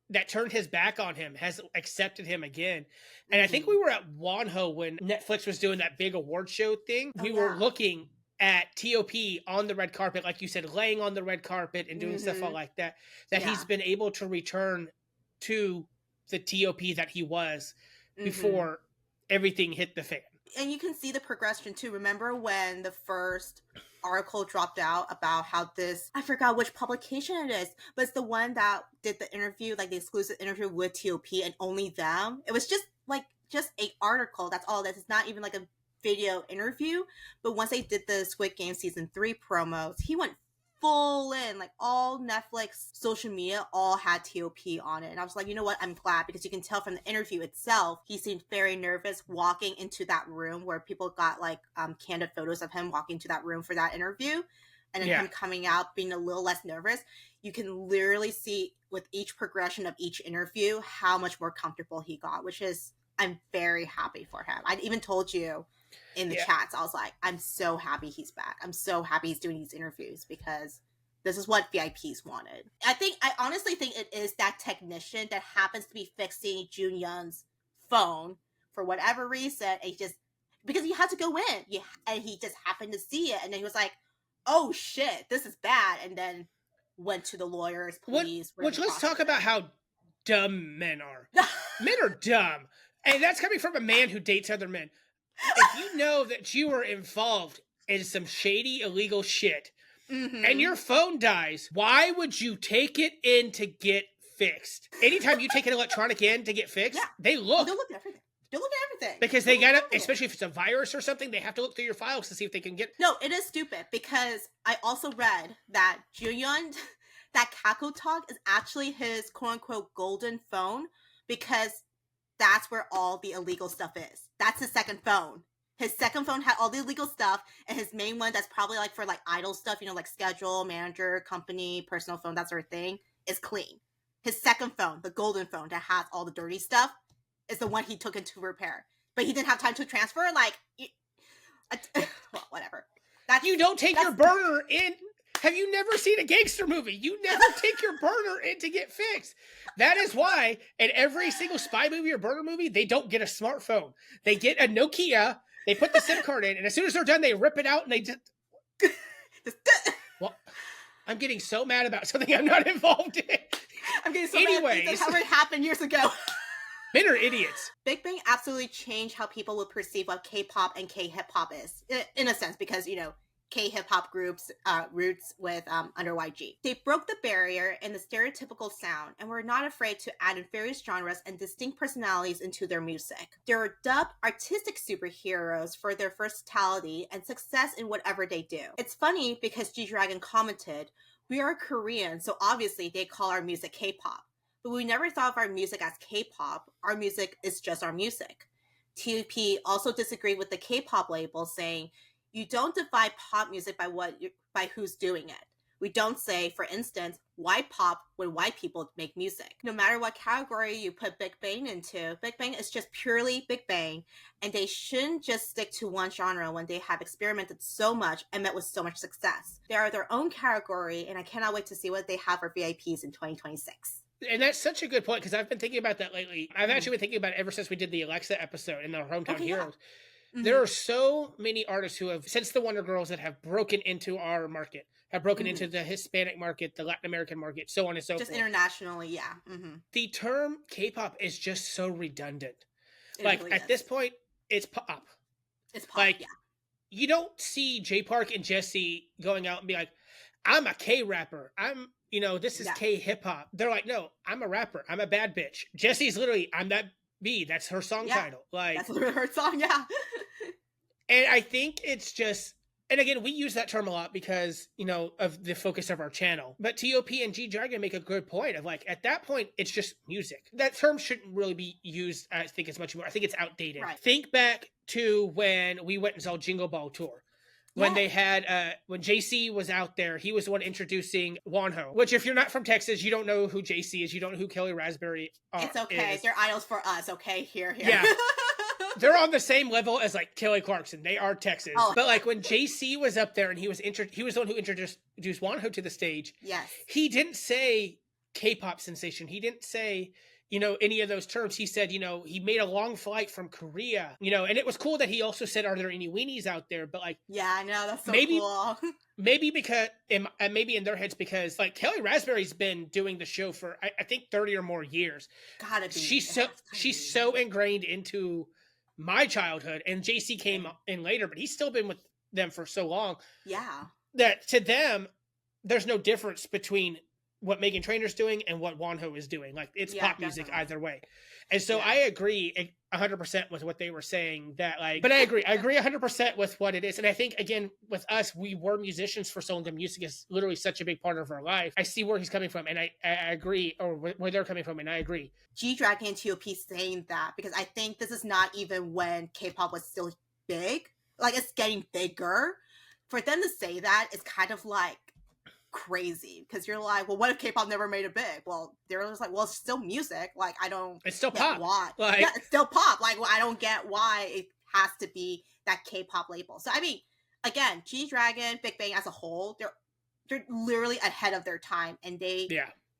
that turned his back on him has accepted him again. And I think we were at Wonho when Netflix was doing that big award show thing. We were looking at T.O.P on the red carpet, like you said, laying on the red carpet and doing stuff all like that, he's been able to return to the T.O.P that he was before everything hit the fan. And you can see the progression too. Remember when the first article dropped out about how this, I forgot which publication it is, but it's the one that did the interview, like the exclusive interview with T.O.P and only them. It was just a article. That's all. It's not even like a video interview. But once they did the Squid Game season 3 promos, he went full in, like all Netflix social media all had T.O.P on it. And I was like, you know what? I'm glad, because you can tell from the interview itself, he seemed very nervous walking into that room where people got like candid photos of him walking to that room for that interview. And then him coming out being a little less nervous. You can literally see with each progression of each interview how much more comfortable he got, which is, I'm very happy for him. I even told you in the chats, I was like, I'm so happy he's back. I'm so happy he's doing these interviews, because this is what VIPs wanted. I honestly think it is that technician that happens to be fixing Junyoung's phone for whatever reason. And because he had to go in, and he just happened to see it. And then he was like, oh shit, this is bad. And then went to the lawyers, police. Which let's talk about how dumb men are. Men are dumb. And that's coming from a man who dates other men. If you know that you were involved in some shady, illegal shit, and your phone dies, why would you take it in to get fixed? Anytime you take an electronic in to get fixed, they look. They'll look at everything. They'll look at everything. Because they gotta, especially if it's a virus or something, they have to look through your files to see if they can get... No, it is stupid, because I also read that Junyoung, that Kakao Talk is actually his quote-unquote golden phone, because that's where all the illegal stuff is. That's his second phone. His second phone had all the illegal stuff, and his main one that's probably like for like idle stuff, you know, like schedule, manager, company, personal phone, that sort of thing, is clean. His second phone, the golden phone that has all the dirty stuff, is the one he took into repair. But he didn't have time to transfer, like, well, whatever. You don't take your burner in. Have you never seen a gangster movie? You never take your burner in to get fixed. That is why in every single spy movie or burner movie, they don't get a smartphone. They get a Nokia, they put the SIM card in, and as soon as they're done, they rip it out and they just... Well, I'm getting so mad about something I'm not involved in. I'm getting so mad. That's how it happened years ago. Men are idiots. BigBang absolutely changed how people would perceive what K-pop and K-hip-hop is, in a sense, because, you know, K-hip-hop groups roots with under YG. They broke the barrier in the stereotypical sound and were not afraid to add in various genres and distinct personalities into their music. They were dubbed artistic superheroes for their versatility and success in whatever they do. It's funny because G-Dragon commented, "We are Korean, so obviously they call our music K-pop. But we never thought of our music as K-pop. Our music is just our music." TP also disagreed with the K-pop label, saying, "You don't divide pop music by who's doing it. We don't say, for instance, why pop when white people make music. No matter what category you put BigBang into, BigBang is just purely BigBang, and they shouldn't just stick to one genre when they have experimented so much and met with so much success. They are their own category, and I cannot wait to see what they have for VIPs in 2026. And that's such a good point, because I've been thinking about that lately. I've actually been thinking about it ever since we did the Alexa episode in the Hometown Heroes. Yeah. There are so many artists who have, since the Wonder Girls, that have broken into our market, have broken into the Hispanic market, the Latin American market, so on and so forth. Just internationally, yeah. The term K-pop is just so redundant. It like, really at is. this point, it's pop. It's pop, like, yeah. You don't see J Park and Jessie going out and be like, I'm a K-rapper. This is K-hip-hop. They're like, no, I'm a rapper. I'm a bad bitch. Jessie's literally, I'm that B. That's her song title. Like, that's her song, yeah. And I think it's just, and again, we use that term a lot because, of the focus of our channel. But T.O.P. and G-Dragon make a good point of like, at that point, it's just music. That term shouldn't really be used, I think, as much more. I think it's outdated. Right. Think back to when we went and saw Jingle Ball Tour. When they had, when JC was out there, he was the one introducing Wonho, which if you're not from Texas, you don't know who JC is. You don't know who Kelly Raspberry It's okay. is. They're idols for us. Okay. Here. Yeah. They're on the same level as like Kelly Clarkson. They are Texas. Oh. But like when JC was up there and he was the one who introduced Wonho to the stage. Yes. He didn't say K-pop sensation. He didn't say, any of those terms. He said, he made a long flight from Korea, and it was cool that he also said, are there any weenies out there? But like, yeah, I know. That's so cool. Maybe because, maybe in their heads, because like Kelly Raspberry's been doing the show for, I think 30 or more years. Gotta be. She's so ingrained into my childhood, and JC came in later, but he's still been with them for so long. Yeah. That to them, there's no difference between what Meghan Trainor's doing and what Wonho is doing. Like, it's pop music either way. And so I agree 100% with what they were saying, that like, but I agree 100% with what it is. And I think, again, with us, we were musicians for so long. The music is literally such a big part of our life. I see where he's coming from, and I agree, or where they're coming from, and I agree. G-Dragon and T.O.P saying that, because I think this is not even when K-pop was still big. Like, it's getting bigger. For them to say that is kind of like crazy, because you're like, well, what if K-pop never made it big? Well, they're just like, well, it's still music. Like, I don't. It's still get pop. Why? Like, yeah, it's still pop. Like, well, I don't get why it has to be that K-pop label. So I mean, again, G-Dragon, BigBang as a whole, they're literally ahead of their time, and they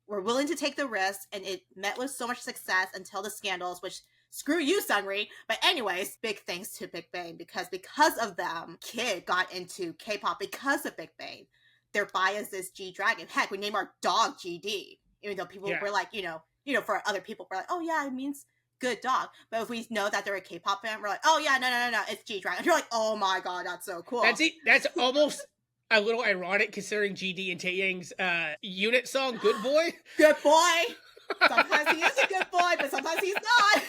were willing to take the risk, and it met with so much success until the scandals, which. Screw you, Sungri. But anyways, big thanks to BigBang, because of them, Kid got into K-pop because of BigBang. Their bias is G-Dragon. Heck, we name our dog GD, even though people were like, for other people, we're like, oh yeah, it means good dog. But if we know that they're a K-pop fan, we're like, oh yeah, no, it's G-Dragon. You're like, oh my god, that's so cool. That's almost a little ironic, considering GD and Taeyang's unit song, Good Boy. Good boy. Sometimes he is a good boy, but sometimes he's not.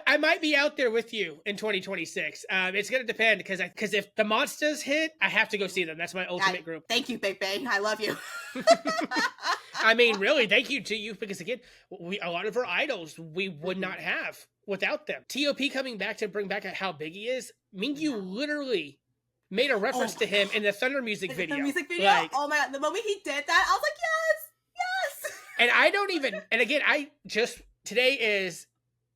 I might be out there with you in 2026. It's going to depend, because if the Monsters hit, I have to go see them. That's my ultimate group. Thank you, BigBang. I love you. I mean, really, thank you to you, because again, a lot of our idols we would not have without them. T.O.P coming back to bring back how big he is. Mingyu literally made a reference to him in the Thunder music video. The music video? Like, oh my god, the moment he did that, I was like, yes! And I don't even, and again, today is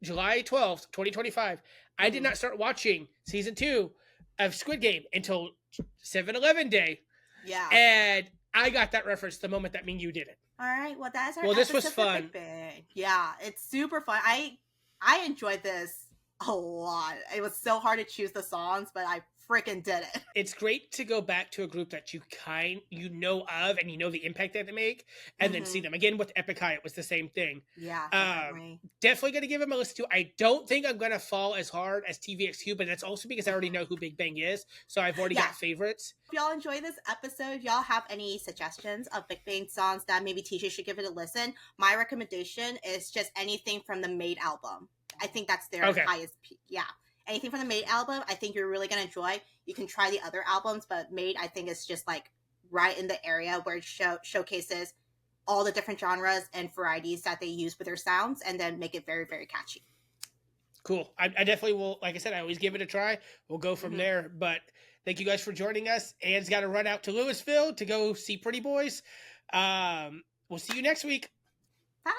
July 12th, 2025. I did not start watching season 2 of Squid Game until 7-Eleven day. Yeah. And I got that reference the moment that Mingyu did it. All right. Well, that's our this was fun. Yeah, it's super fun. I enjoyed this a lot. It was so hard to choose the songs, but I freaking did it. It's great to go back to a group that you know of, and you know the impact that they make, and then see them again. With Epic High, it was the same thing. Yeah, definitely gonna give them a listen to. I don't think I'm gonna fall as hard as TVXQ, but that's also because I already know who BigBang is, so I've already got favorites. If y'all enjoy this episode, y'all have any suggestions of BigBang songs that maybe TJ should give it a listen, my recommendation is just anything from the Made album. I think that's their highest peak. Yeah. Anything from the Made album, I think you're really going to enjoy. You can try the other albums, but Made, I think, is just like right in the area where it showcases all the different genres and varieties that they use with their sounds, and then make it very, very catchy. Cool. I definitely will. Like I said, I always give it a try. We'll go from there. But thank you guys for joining us. Anne's got to run out to Louisville to go see Pretty Boys. We'll see you next week. Bye.